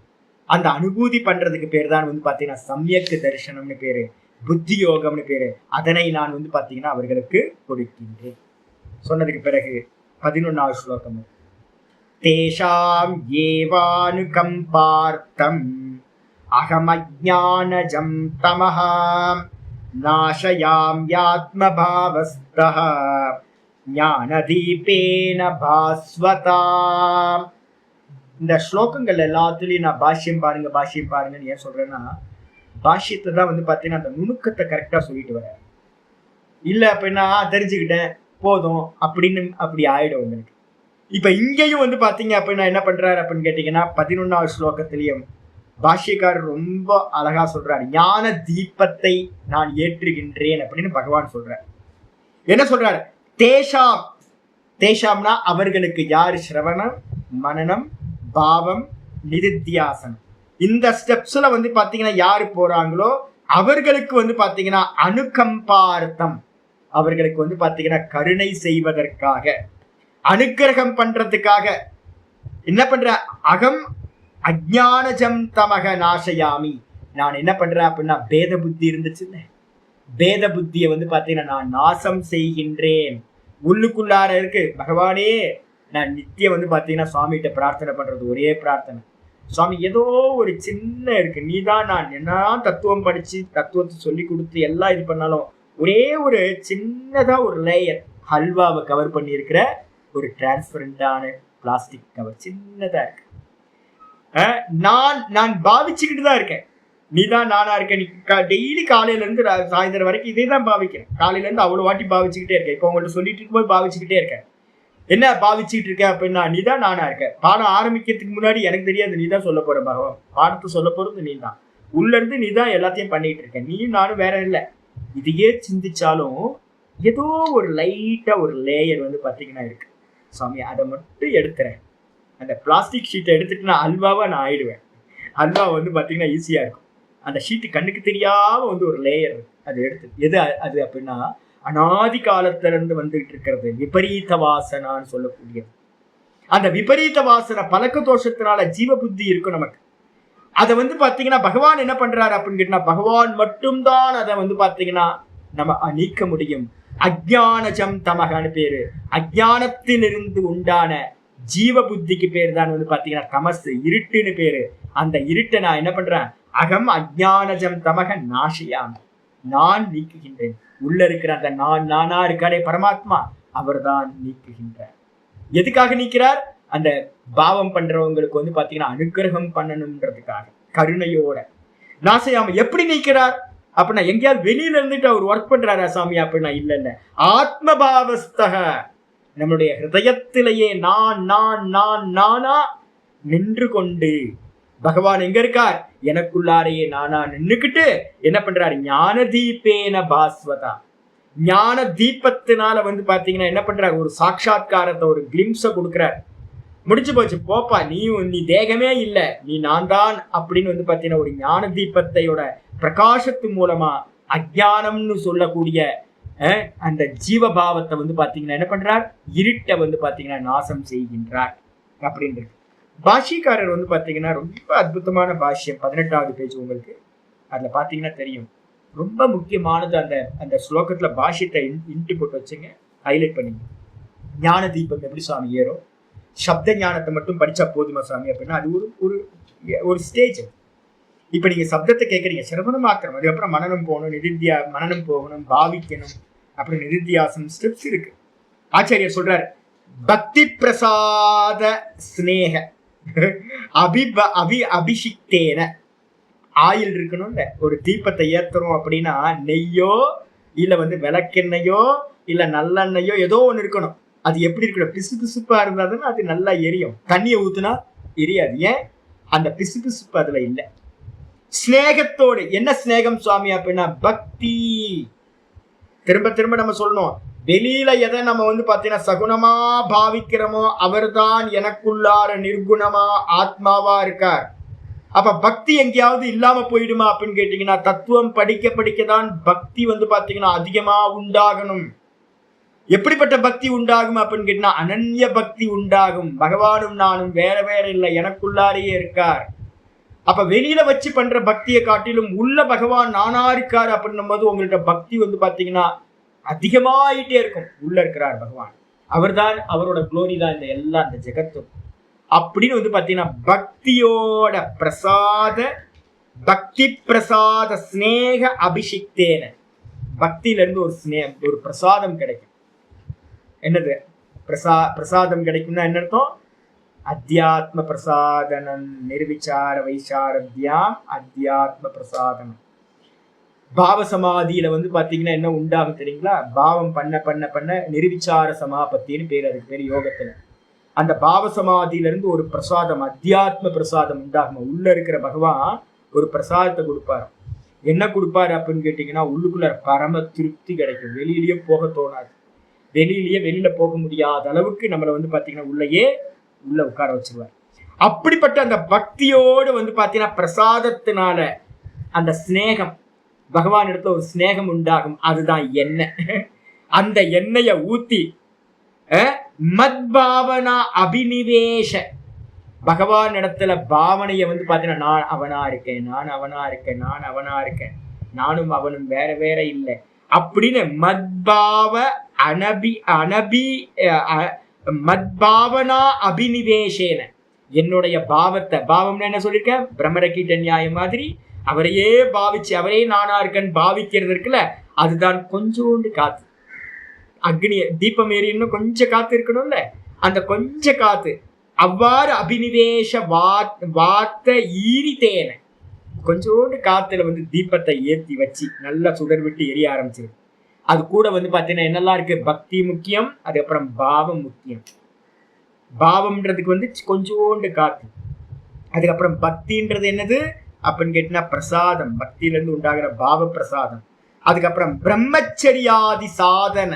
S1: அந்த அனுபூதி பண்றதுக்கு பேர் தான் பாத்தீங்கன்னா சம்யக்கு தரிசனம்னு பேரு, புத்தி யோகம்னு பேரு. அதனை நான் பாத்தீங்கன்னா அவர்களுக்கு கொடுக்கின்றேன். சொன்னதுக்கு பிறகு 11வது ஸ்லோகம், தேஷாம் ஏவானுகம்பார்த்தம் அகமஜ்ஞானஜம் தமஹ நாஷயாம் யாத்மபாவஸ்தஹ ஞானதீபேன பாஸ்வதா. இந்த ஸ்லோகங்கள் எல்லாத்துலயும் நான் பாஷ்யம் பாருங்கன்னு ஏன் சொல்றேன்னா, பாஷ்யத்தை தான் பாத்தீங்கன்னா அந்த நுணுக்கத்தை கரெக்டா சொல்லிட்டு வர. இல்ல அப்படின்னா தெரிஞ்சுக்கிட்டேன் போதும் அப்படின்னு அப்படி ஆயிடும் உங்களுக்கு. இப்ப இங்கேயும் பாத்தீங்க அப்படின்னா என்ன பண்றாரு அப்படின்னு கேட்டீங்கன்னா 11வது ஸ்லோகத்திலையும் பாஷ்யக்காரர் ரொம்ப அழகா சொல்றாரு, ஞான தீபத்தை நான் ஏற்றுகின்றேன் அப்படின்னு பகவான் சொல்றார். என்ன சொல்றாரு? தேஷாம், தேஷாம்னா அவர்களுக்கு. யாரு? சிரவணம், மனனம், பாவம், நிதித்தியாசனம். இந்த ஸ்டெப்ஸ்ல பாத்தீங்கன்னா யாரு போறாங்களோ அவர்களுக்கு பாத்தீங்கன்னா அனுகம்பார்த்தம், அவர்களுக்கு பாத்தீங்கன்னா கருணை செய்வதற்காக, அனுக்கிரகம் பண்றதுக்காக என்ன பண்ற? அகம் அஜ்ஞானஜம் தமக நாசயாமி. நான் என்ன பண்றேன் அப்படின்னா பேத புத்தி இருந்துச்சுல்ல, பேத புத்தியை பாத்தீங்கன்னா நான் நாசம் செய்கின்றேன். உள்ளுக்குள்ளார இருக்கு பகவானே. நான் நித்தியம் பாத்தீங்கன்னா சுவாமிகிட்ட பிரார்த்தனை பண்றது ஒரே பிரார்த்தனை, சுவாமி ஏதோ ஒரு சின்ன இருக்கு, நீதான் நான் என்ன தத்துவம் படிச்சு தத்துவத்தை சொல்லி கொடுத்து எல்லாம் இது பண்ணாலும் ஒரே ஒரு சின்னதா ஒரு லேயர் ஹல்வாவை கவர் பண்ணி இருக்கிற ஒரு டிரான்ஸ்பரண்டான பிளாஸ்டிக் கவர் சின்னதா இருக்கு. நான் பாவிச்சுக்கிட்டு தான் இருக்கேன், நீதான் நானா இருக்கேன். நீ டெய்லி காலையில இருந்து சாயந்தரம் வரைக்கும் இதே தான் பாவிக்கிறேன். காலையில இருந்து அவ்வளவு வாட்டி பாவிச்சுக்கிட்டே இருக்கேன். இப்போ உங்கள்ட்ட சொல்லிட்டு இருக்கும்போது பாவிச்சுக்கிட்டே இருக்கேன். என்ன பாவிச்சுக்கிட்டு இருக்கேன் அப்படின்னா நீதான் நானா இருக்கேன். பாடம் ஆரம்பிக்கிறதுக்கு முன்னாடி எனக்கு தெரியாது நீதான் சொல்ல போற பகவான், பாடத்தை சொல்ல போறது நீ தான். உள்ள இருந்து நீதான் எல்லாத்தையும் பண்ணிட்டு இருக்க, நீயும் நானும் வேற இல்லை. இதையே சிந்திச்சாலும் ஏதோ ஒரு லைட்டா ஒரு லேயர் பாத்தீங்கன்னா இருக்கு. சுவாமி அதை மட்டும் எடுத்துறேன், அந்த பிளாஸ்டிக் ஷீட்டை எடுத்துட்டு நான் அல்வாவா நான் ஆயிடுவேன். அல்வா பாத்தீங்கன்னா ஈஸியா இருக்கும். அந்த ஷீட்டு கண்ணுக்கு தெரியாம ஒரு லேயர் அது எடுத்து எது அது அப்படின்னா அனாதி காலத்துல இருந்து வந்துகிட்டு இருக்கிறது விபரீத வாசனான்னு சொல்லக்கூடியது. அந்த விபரீத வாசனை பழக்க தோஷத்தினால ஜீவ புத்தி இருக்கும் நமக்கு. அதை பாத்தீங்கன்னா பகவான் என்ன பண்றாரு அப்படின்னு கேட்டா, பகவான் மட்டும்தான் அதை பாத்தீங்கன்னா நம்ம நீக்க முடியும். அஜ்ஞானஜம் தமகான்னு பேரு. அஜ்ஞானத்திலிருந்து உண்டான ஜீவ புத்திக்கு பேர் தான் பாத்தீங்கன்னா தமசு, இருட்டுன்னு பேரு. அந்த இருட்டை நான் என்ன பண்றேன்? அகம் அஜ்ஞானஜம் தமக நாஷியாம், நான் நீக்குகின்றேன். உள்ள இருக்கிற அந்த நானா இருக்காரே பரமாத்மா, அவர் தான் நீக்குகின்றார். எதுக்காக நீக்கிறார்? அந்த பாவம் பண்றவங்களுக்கு வந்து பாத்தீங்கன்னா அனுக்கிரகம் பண்ணணும்ன்றதுக்காக, கருணையோட. நாசையாம எப்படி நீக்கிறார் அப்படின்னா, எங்கேயாவது வெளியில இருந்துட்டு அவர் ஒர்க் பண்றாரா சாமி அப்படின்னா இல்ல. ஆத்மபாவஸ்தக, நம்மளுடைய ஹிருதயத்திலேயே நான் நான் நான் நானா நின்று கொண்டு, பகவான் எங்க இருக்கார்? எனக்குள்ளாரையே நானா நின்னுக்கிட்டு என்ன பண்றாரு? ஞான தீபேன பாஸ்வதா, ஞான தீபத்தினால வந்து பாத்தீங்கன்னா என்ன பண்றாரு? ஒரு சாட்சா்காரத்தை, ஒரு கிளிம்ஸ கொடுக்கிறார். முடிச்சு போச்சு, போப்பா, நீ தேகமே இல்ல, நீ நான் தான் அப்படின்னு வந்து பாத்தீங்கன்னா ஒரு ஞான தீபத்தையோட பிரகாசத்து மூலமா அஜானம்னு சொல்லக்கூடிய அந்த ஜீவபாவத்தை வந்து பாத்தீங்கன்னா என்ன பண்றார்? இருட்டை வந்து பாத்தீங்கன்னா நாசம் செய்கின்றார் அப்படின்றது. பாஷ்யக்காரர் வந்து பாத்தீங்கன்னா ரொம்ப அற்புதமான பாஷ்யம், 18வது பேஜ் உங்களுக்கு அதுல பாத்தீங்கன்னா தெரியும். ரொம்ப முக்கியமானது அந்த அந்த ஸ்லோகத்துல பாஷ்யத்தை இன்ட்டு போட்டு வச்சுங்க, ஹைலைட் பண்ணிங்க. ஞான தீபம் எப்படி சுவாமி ஏறும்? சப்த ஞானத்தை மட்டும் படிச்சா போதுமா சாமி அப்படின்னா அது ஒரு ஒரு ஸ்டேஜ். இப்ப நீங்க சப்தத்தை கேட்கறீங்க, சிரவணமாக்குறோம், அதுக்கப்புறம் மனனம் போகணும், மனனம் போகணும், பாவிக்கணும், அப்புறம் நிதித்தியாசனம், ஸ்டெப்ஸ் இருக்கு. ஆச்சாரியர் சொல்றாரு, பக்தி பிரசாத ஸ்நேக அபிஷிக்தேன, ஆயில் இருக்கணும்ல. ஒரு தீபத்தை ஏத்துறோம் அப்படின்னா நெய்யோ இல்ல வந்து விளக்கெண்ணையோ இல்ல நல்லெண்ணையோ ஏதோ ஒண்ணு இருக்கணும். அது எப்படி இருக்கணும்? பிசு பிசுப்பா இருந்தாதுன்னா அது நல்லா எரியும். தண்ணியை ஊத்துனா எரியாது. ஏன்? அந்த பிசு பிசுப்பு அதுல இல்ல. ஸ்நேகத்தோடு. என்ன ஸ்நேகம் சுவாமி அப்படின்னா பக்தி. திரும்ப திரும்ப நம்ம சொல்லணும், வெளியில எதை நம்ம வந்து பாத்தீங்கன்னா சகுணமா பாவிக்கிறோமோ அவர்தான் எனக்குள்ளார நிர்குணமா ஆத்மாவா இருக்கார். அப்ப பக்தி எங்கேயாவது இல்லாம போயிடுமா அப்படின்னு கேட்டீங்கன்னா, தத்துவம் படிக்க படிக்கதான் பக்தி வந்து பாத்தீங்கன்னா அதிகமா உண்டாகணும். எப்படிப்பட்ட பக்தி உண்டாகும் அப்படின்னு கேட்டீங்கன்னா, அனன்ய பக்தி உண்டாகும். பகவானும் நானும் வேற வேற இல்லை, எனக்குள்ளாரையே இருக்கார். அப்ப வெளியில வச்சு பண்ற பக்தியை காட்டிலும் உள்ள பகவான் நானா இருக்காரு அப்படின்னும் போது உங்கள்ட்ட பக்தி வந்து பாத்தீங்கன்னா அதிகமாயிட்டே இருக்கும். உள்ள இருக்கிறார் பகவான், அவர்தான், அவரோட குளோரி தான் இந்த எல்லாம், இந்த ஜெகத்தும் அப்படின்னு வந்து பாத்தீங்கன்னா பக்தியோட பிரசாத, பக்தி பிரசாத ஸ்நேக அபிஷிக்தேன, பக்தியில இருந்து ஒரு பிரசாதம் கிடைக்கும். என்னது பிரசாதம் கிடைக்கும்னா என்ன அர்த்தம்? அத்தியாத்ம பிரசாதனம் நிர்விச்சார வைசாரத்யாம் அத்தியாத்ம பிரசாதனம். பாவ சமாதியில வந்து பாத்தீங்கன்னா என்ன உண்டாகும் தெரியுங்களா? பாவம் பண்ண பண்ண பண்ண நிர்விச்சார சமாபத்தின்னு பேர், அதுக்கு பேர் யோகத்துல. அந்த பாவ சமாதியில இருந்து ஒரு பிரசாதம், அத்தியாத்ம பிரசாதம் உண்டாகும். உள்ள இருக்கிற பகவான் ஒரு பிரசாதத்தை கொடுப்பாரு. என்ன கொடுப்பாரு அப்படின்னு கேட்டீங்கன்னா, உள்ளுக்குள்ள பரம திருப்தி கிடைக்கும். வெளியிலயே போக தோணாது. வெளியில போக முடியாத அளவுக்கு நம்மளை வந்து பாத்தீங்கன்னா உள்ள உட்கார வச்சிருவார். அப்படிப்பட்ட அந்த பக்தியோடு வந்து பாத்தீங்கன்னா பிரசாதத்தினால அந்த ஸ்நேகம், பகவான் இடத்துல ஒரு ஸ்நேகம் உண்டாகும். அதுதான் எண்ணெய். அந்த எண்ணெயை ஊத்தி மத்பாவனா அபினிவேஷ, பகவான் இடத்துல பாவனையை வந்து பாத்தீங்கன்னா நான் அவனா இருக்கேன், நான் அவனா இருக்கேன், நான் அவனா இருக்கேன், நானும் அவனும் வேற வேற இல்லை அப்படின்னு மத்பாவ மத்பாவனா அபினிவேஷேன, என்னுடைய பாவத்தை, பாவம்னு என்ன சொல்லியிருக்கேன்? பிரம்மரக்கீட்ட நியாயம் மாதிரி அவரையே பாவிச்சு, அவரே நானா இருக்கேன்னு பாவிக்கிறது இருக்குல்ல, அதுதான் கொஞ்சோண்டு காத்து. அக்னி தீபம் ஏறி இன்னும் கொஞ்சம் காத்து இருக்கணும்ல, அந்த கொஞ்ச காத்து அவ்வாறு அபினிவேஷ வாத்த ஈரித்தேன, கொஞ்சோண்டு காத்துல வந்து தீபத்தை ஏற்றி வச்சு நல்லா சுடர் விட்டு எரிய ஆரம்பிச்சிரு. அது கூட வந்து பாத்தீங்கன்னா என்னெல்லாம் இருக்கு? பக்தி முக்கியம், அதுக்கப்புறம் பாவம் முக்கியம். பாவம்ன்றதுக்கு வந்து கொஞ்சோண்டு காத்து, அதுக்கப்புறம் பக்தின்றது என்னது அப்படின்னு கேட்டீங்கன்னா பிரசாதம், பக்தியில இருந்து உண்டாகிற பாவ பிரசாதம். அதுக்கப்புறம் பிரம்மச்சரியாதி சாதன,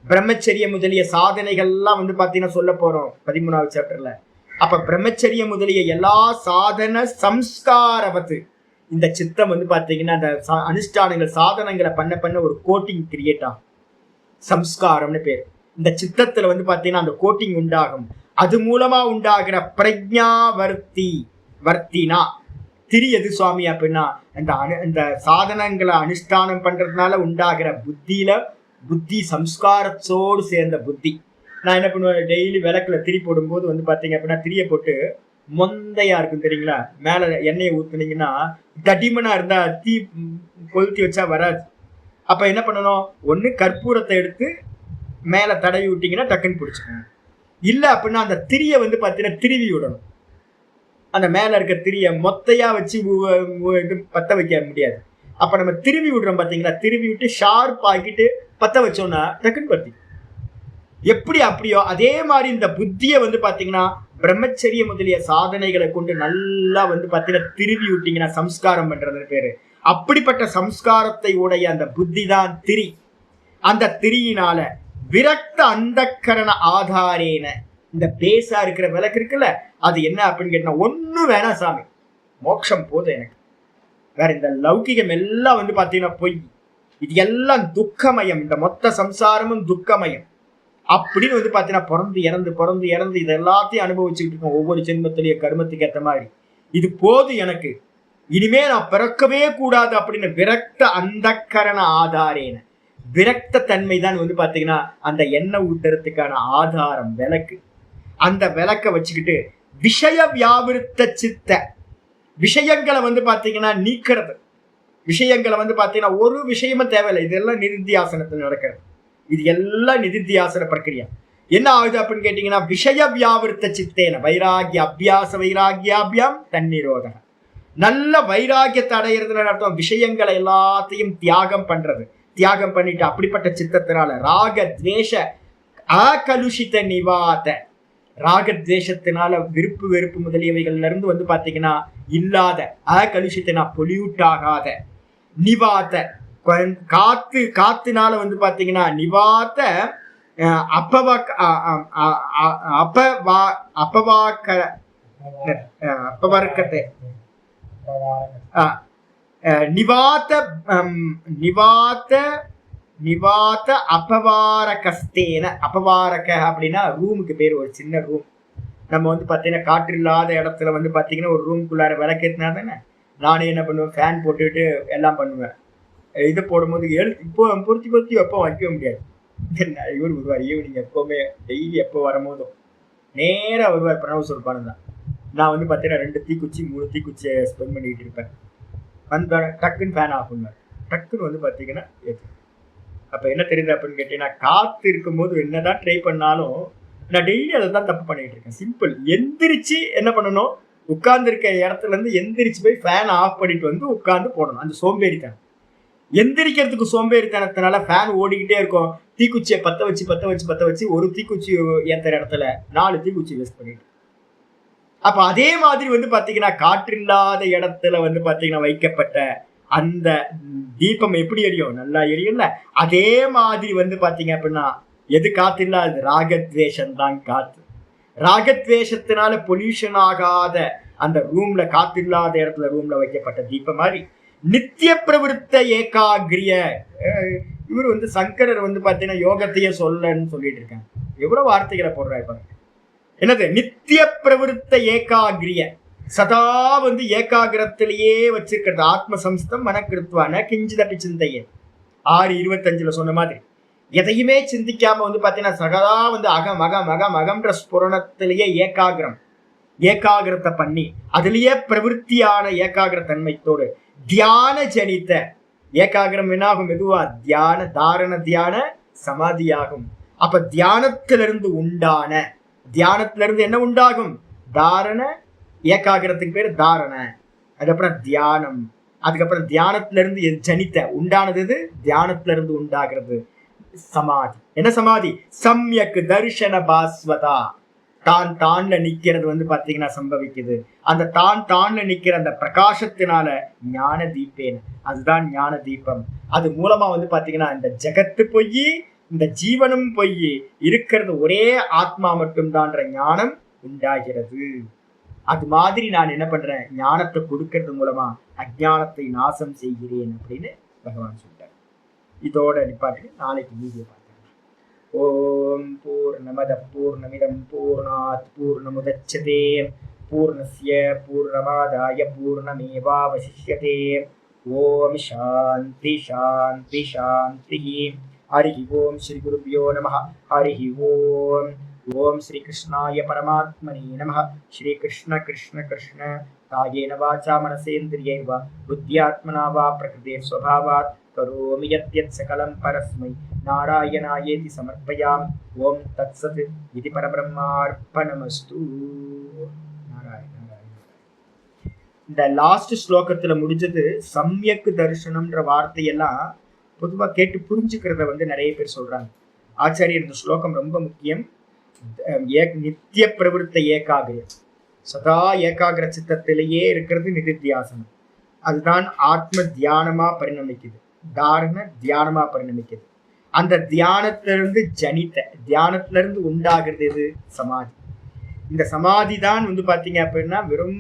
S1: பிரம்மச்சரிய முதலிய சாதனைகள்லாம் வந்து பாத்தீங்கன்னா சொல்ல போறோம் 13வது சாப்டர்ல. அப்ப பிரம்மச்சரிய முதலிய எல்லா சாதன சம்ஸ்காரவத்து, இந்த சித்தம் வந்து பாத்தீங்கன்னா அந்த அனுஷ்டானங்கள் சாதனங்களை பண்ண பண்ண ஒரு கோட்டிங் கிரியேட் ஆகும், சம்ஸ்காரம்னு பேர். இந்த சித்தத்துல வந்து பாத்தீங்கன்னா அந்த கோட்டிங் உண்டாகும். அது மூலமா உண்டாகிற பிரஜா வர்த்தினா திரி எது சுவாமி அப்படின்னா அந்த சாதனங்களை அனுஷ்டானம் பண்றதுனால உண்டாகிற புத்தியில, புத்தி சம்ஸ்காரத்தோடு சேர்ந்த புத்தி. நான் என்ன பண்ணுவேன், டெய்லி விளக்குல திரி போடும்போது வந்து பாத்தீங்க அப்படின்னா திரியை போட்டு மொந்தையா இருக்கும் தெரியுங்களா? மேல எண்ணெயை ஊத்துனீங்கன்னா தடிமனா இருந்தா தீ கொளுத்தி வச்சா வராது. அப்ப என்ன பண்ணணும்? ஒண்ணு கற்பூரத்தை எடுத்து மேல தடவி விட்டீங்கன்னா டக்குன்னு பிடிச்சிக்கணும். இல்ல அப்படின்னா அந்த திரிய வந்து பாத்தீங்கன்னா திருவி விடணும். அந்த மேல இருக்க திரிய மொத்தையா வச்சு இது பத்த வைக்க முடியாது. அப்ப நம்ம திருவி விடுறோம் பாத்தீங்களா? திருவி விட்டு ஷார்ப் ஆக்கிட்டு பத்த வச்சோம்னா டக்குன்னு பத்தி. எப்படி அப்படியோ அதே மாதிரி இந்த புத்தியை வந்து பாத்தீங்கன்னா பிரம்மச்சரிய முதலிய சாதனைகளை கொண்டு நல்லா வந்து பாத்தீங்கன்னா திருவி விட்டீங்கன்னா சம்ஸ்காரம் பண்றதுன்னு பேரு. அப்படிப்பட்ட சம்ஸ்காரத்தை உடைய அந்த புத்தி தான் திரி. அந்த திரியினால விரக்த அந்தக்கரண ஆதாரேன இந்த பேசா இருக்கிற விளக்கு இருக்குல்ல, அது என்ன அப்படின்னு கேட்டா ஒன்னும் வேணாம் சாமி, மோட்சம் போதும் எனக்கு, வேற இந்த லௌகிகம் எல்லாம் வந்து பாத்தீங்கன்னா பொய், இது எல்லாம் துக்கமயம், இந்த மொத்த சம்சாரமும் துக்கமயம் அப்படின்னு வந்து பாத்தீங்கன்னா பிறந்து இறந்து இது எல்லாத்தையும் அனுபவிச்சுக்கிட்டு இருக்கோம் ஒவ்வொரு ஜென்மத்திலேயே கர்மத்துக்கு ஏற்ற மாதிரி. இது போதும் எனக்கு, இனிமே நான் பிறக்கவே கூடாது அப்படின்னு விரக்த அந்தக்கரண ஆதாரேன, விரக்த தன்மை தான் வந்து பாத்தீங்கன்னா அந்த எண்ணெய் ஊத்துறதுக்கான ஆதாரம் விளக்கு. அந்த விளக்க வச்சுக்கிட்டு விஷய வியாவிருத்த சித்த, விஷயங்களை வந்து பாத்தீங்கன்னா நீக்கிறது, விஷயங்களை வந்து பாத்தீங்கன்னா ஒரு விஷயமும் தேவையில்லை, இதெல்லாம் நிதித்தியாசனத்தில் நடக்கிறது, இது எல்லாம் நிதித்தியாசன பிரக்கிரியா. என்ன ஆகுது அப்படின்னு கேட்டீங்கன்னா விஷய வியாவிருத்த சித்தேன வைராகிய அபியாச வைராகியாபியாம் தன்னிரோதக, நல்ல வைராகியத்தை அடையிறதுல அர்த்தம் விஷயங்களை எல்லாத்தையும் தியாகம் பண்றது. தியாகம் பண்ணிட்டு அப்படிப்பட்ட சித்தத்தினால ராக துவேஷ அகலுஷித நிவாத, ராகத்வேஷத்தினால விருப்பு வெறுப்பு முதலியவைகள்ல இருந்து வந்து பாத்தீங்கன்னா இல்லாத, அகலுஷித்தனா பொல்யூட் ஆகாத, நிவாத காத்துனால வந்து பாத்தீங்கன்னா நிவாத அப்பவர்க்கத்தை நிவாத நிவாத நிவாத அபவாரகஸ்தேன, அபவாரக அப்படின்னா ரூமுக்கு பேர், ஒரு சின்ன ரூம். நம்ம வந்து பாத்தீங்கன்னா காற்று இல்லாத இடத்துல வந்து பாத்தீங்கன்னா ஒரு ரூமுக்குள்ளார விளக்கேற்றினா தானே, நானே என்ன பண்ணுவேன், ஃபேன் போட்டுக்கிட்டு எல்லாம் பண்ணுவேன். இது போடும்போது இப்போ பொருத்தி எப்போ வைக்க முடியாது, இவர் வருவார் ஈவினிங், எப்பவுமே டெய்லி எப்போ வரும்போதும் நேரா வருவார், பிரணவ சொல்பானு தான். நான் வந்து பாத்தீங்கன்னா 2 தீக்குச்சி 3 தீக்குச்சியை ஸ்பெண்ட் பண்ணிட்டு இருப்பேன். வந்த டக்குன்னு ஃபேன் ஆஃப் பண்ணுவேன், டக்குன்னு வந்து பாத்தீங்கன்னா அப்ப என்ன தெரியுது அப்படின்னு கேட்டீங்கன்னா, காத்து இருக்கும்போது என்னதான் ட்ரை பண்ணாலும் நான் டெய்லி அதை தான் தப்பு பண்ணிட்டு இருக்கேன். சிம்பிள், எந்திரிச்சு என்ன பண்ணணும், உட்கார்ந்து இருக்க இடத்துல இருந்து எந்திரிச்சு போய் ஃபேன் ஆஃப் பண்ணிட்டு வந்து உட்கார்ந்து போடணும். அந்த சோம்பேறித்தனம், எந்திரிக்கிறதுக்கு சோம்பேறித்தனத்தினால ஃபேன் ஓடிக்கிட்டே இருக்கும். தீக்குச்சியை பத்த வச்சு ஒரு தீக்குச்சி ஏத்துற இடத்துல 4 தீக்குச்சி வேஸ்ட் பண்ணிட்டு. அப்ப அதே மாதிரி வந்து பாத்தீங்கன்னா காற்றில்லாத இடத்துல வந்து பாத்தீங்கன்னா வைக்கப்பட்ட அந்த தீபம் எப்படி எரியும், நல்லா எரியும்ல. அதே மாதிரி வந்து பாத்தீங்க அப்படின்னா எது காத்து இல்லாது, ராகத்வேஷம் தான் காத்து. ராகத்வேஷத்தினால பொல்யூஷன் ஆகாத அந்த ரூம்ல, காத்து இல்லாத இடத்துல ரூம்ல வைக்கப்பட்ட தீபம் மாதிரி நித்திய பிரவருத்த ஏகாகிரிய. இவர் வந்து சங்கரர் வந்து பாத்தீங்கன்னா யோகத்தையே சொல்லன்னு சொல்லிட்டு இருக்காங்க. எவ்வளவு வார்த்தைகளை போடுறாரு பாருங்க. என்னது நித்திய பிரவருத்த ஏகாகிரிய, சதா வந்து ஏகாகிரத்திலேயே வச்சிருக்கிறது. ஆத்ம சம்ஸ்தம் மனக்கிருத்வான கிஞ்சிதப்பி சிந்தையே 6:25 சொன்ன மாதிரி எதையுமே சிந்திக்காம வந்து பாத்தீங்கன்னா சகதா வந்து அகம் அகம் அகம் அகம்ன்ற ஸ்புரணத்திலேயே ஏகாகிரத்தை பண்ணி அதுலயே பிரவருத்தியான ஏகாகிர தன்மைத்தோடு தியான ஜனித்த ஏகாகிரம் என்னாகும், மெதுவா தியான தாரண தியான சமாதியாகும். அப்ப தியானத்திலிருந்து உண்டான, தியானத்திலிருந்து என்ன உண்டாகும், தாரண, ஏகாகிரத்துக்கு பேர் தாரண, அதுக்கப்புறம் தியானம், அதுக்கப்புறம் தியானத்துல இருந்து ஜனித்த உண்டானது, இது தியானத்துல இருந்து உண்டாகிறது சமாதி. என்ன சமாதி, சம்யக் தர்ஷன பாஸ்வதா, தான்ல நிக்கிறது வந்து பாத்தீங்கன்னா சம்பவிக்குது. அந்த தான்ல நிக்கிற அந்த பிரகாசத்தினால ஞான தீபேன, அதுதான் ஞான தீபம். அது மூலமா வந்து பாத்தீங்கன்னா இந்த ஜெகத்து பொய், இந்த ஜீவனும் பொய், இருக்கிறது ஒரே ஆத்மா மட்டும்தான்ற ஞானம் உண்டாகிறது. அது மாதிரி நான் என்ன பண்றேன், ஞானத்தை கொடுக்கறது மூலமா அஜ்ஞானத்தை நாசம் செய்கிறேன் அப்படின்னு பகவான் சொல்றார். இதோட நிப்பாட்டு, நாளைக்கு வீடியோ பார்க்கலாம். ஓம் பூர்ணமத பூர்ணமிதம் பூர்ணாத் பூர்ணமுதச்யதே பூர்ணஸ்ய பூர்ணமாதாய பூர்ணமேவாவசிஷ்யதே. ஓம் சாந்தி சாந்தி சாந்தி. ஹரி ஓம். ஸ்ரீ குருப்யோ நமः. ஹரி ஓம். ஓம் ஸ்ரீ கிருஷ்ணாய பரமாத்மனே நமः. ஸ்ரீ கிருஷ்ண கிருஷ்ண கிருஷ்ண காயேன வாசா மனசேந்திரியைர்வா புத்தியாத்மனா வா பிரகிருதே ஸ்வபாவாத் கரோமி யத்யத் சகலம் பரஸ்மை நாராயணாயேதி சமர்ப்பயாமி. ஓம் தத்சத் இது பரபிரம்மார்ப்பணமஸ்து. இந்த லாஸ்ட் ஸ்லோகத்துல முடிஞ்சது சம்யக் தரிசனம்ன்ற வார்த்தையெல்லாம் பொதுவா கேட்டு புரிஞ்சுக்கிறத நிறைய பேர் சொல்றாங்க. ஆச்சாரியர் இந்த ஸ்லோகம் ரொம்ப முக்கியம். நித்திய பிரவருத்த ஏகாகிர, சதா ஏகாகிர சித்தத்திலேயே இருக்கிறது நிதித்தியாசனம். அதுதான் ஆத்ம தியானமா பரிணமிக்குது, தாரண தியானமா பரிணமிக்குது. அந்த தியானத்திலிருந்து தியானத்திலிருந்து உண்டாகிறது எது? சமாதி. இந்த சமாதி தான் பாத்தீங்க அப்படின்னா வெறும்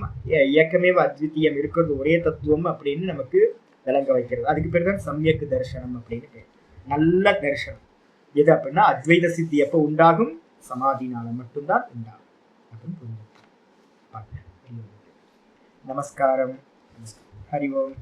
S1: ஏக்கமே அத்விதீயம், இருக்கிறது ஒரே தத்துவம் அப்படின்னு நமக்கு விளங்க வைக்கிறது. அதுக்கு பேர் தான் சம்யக் தரிசனம் அப்படின்னு பேர். நல்ல தரிசனம் எது அப்படின்னா அத்வைத சித்தி எப்போ உண்டாகும்? சமாதினால மட்டும்தான் உண்டாகும் அப்படின்னு புரிஞ்சு. நமஸ்காரம். ஹரி ஓம்.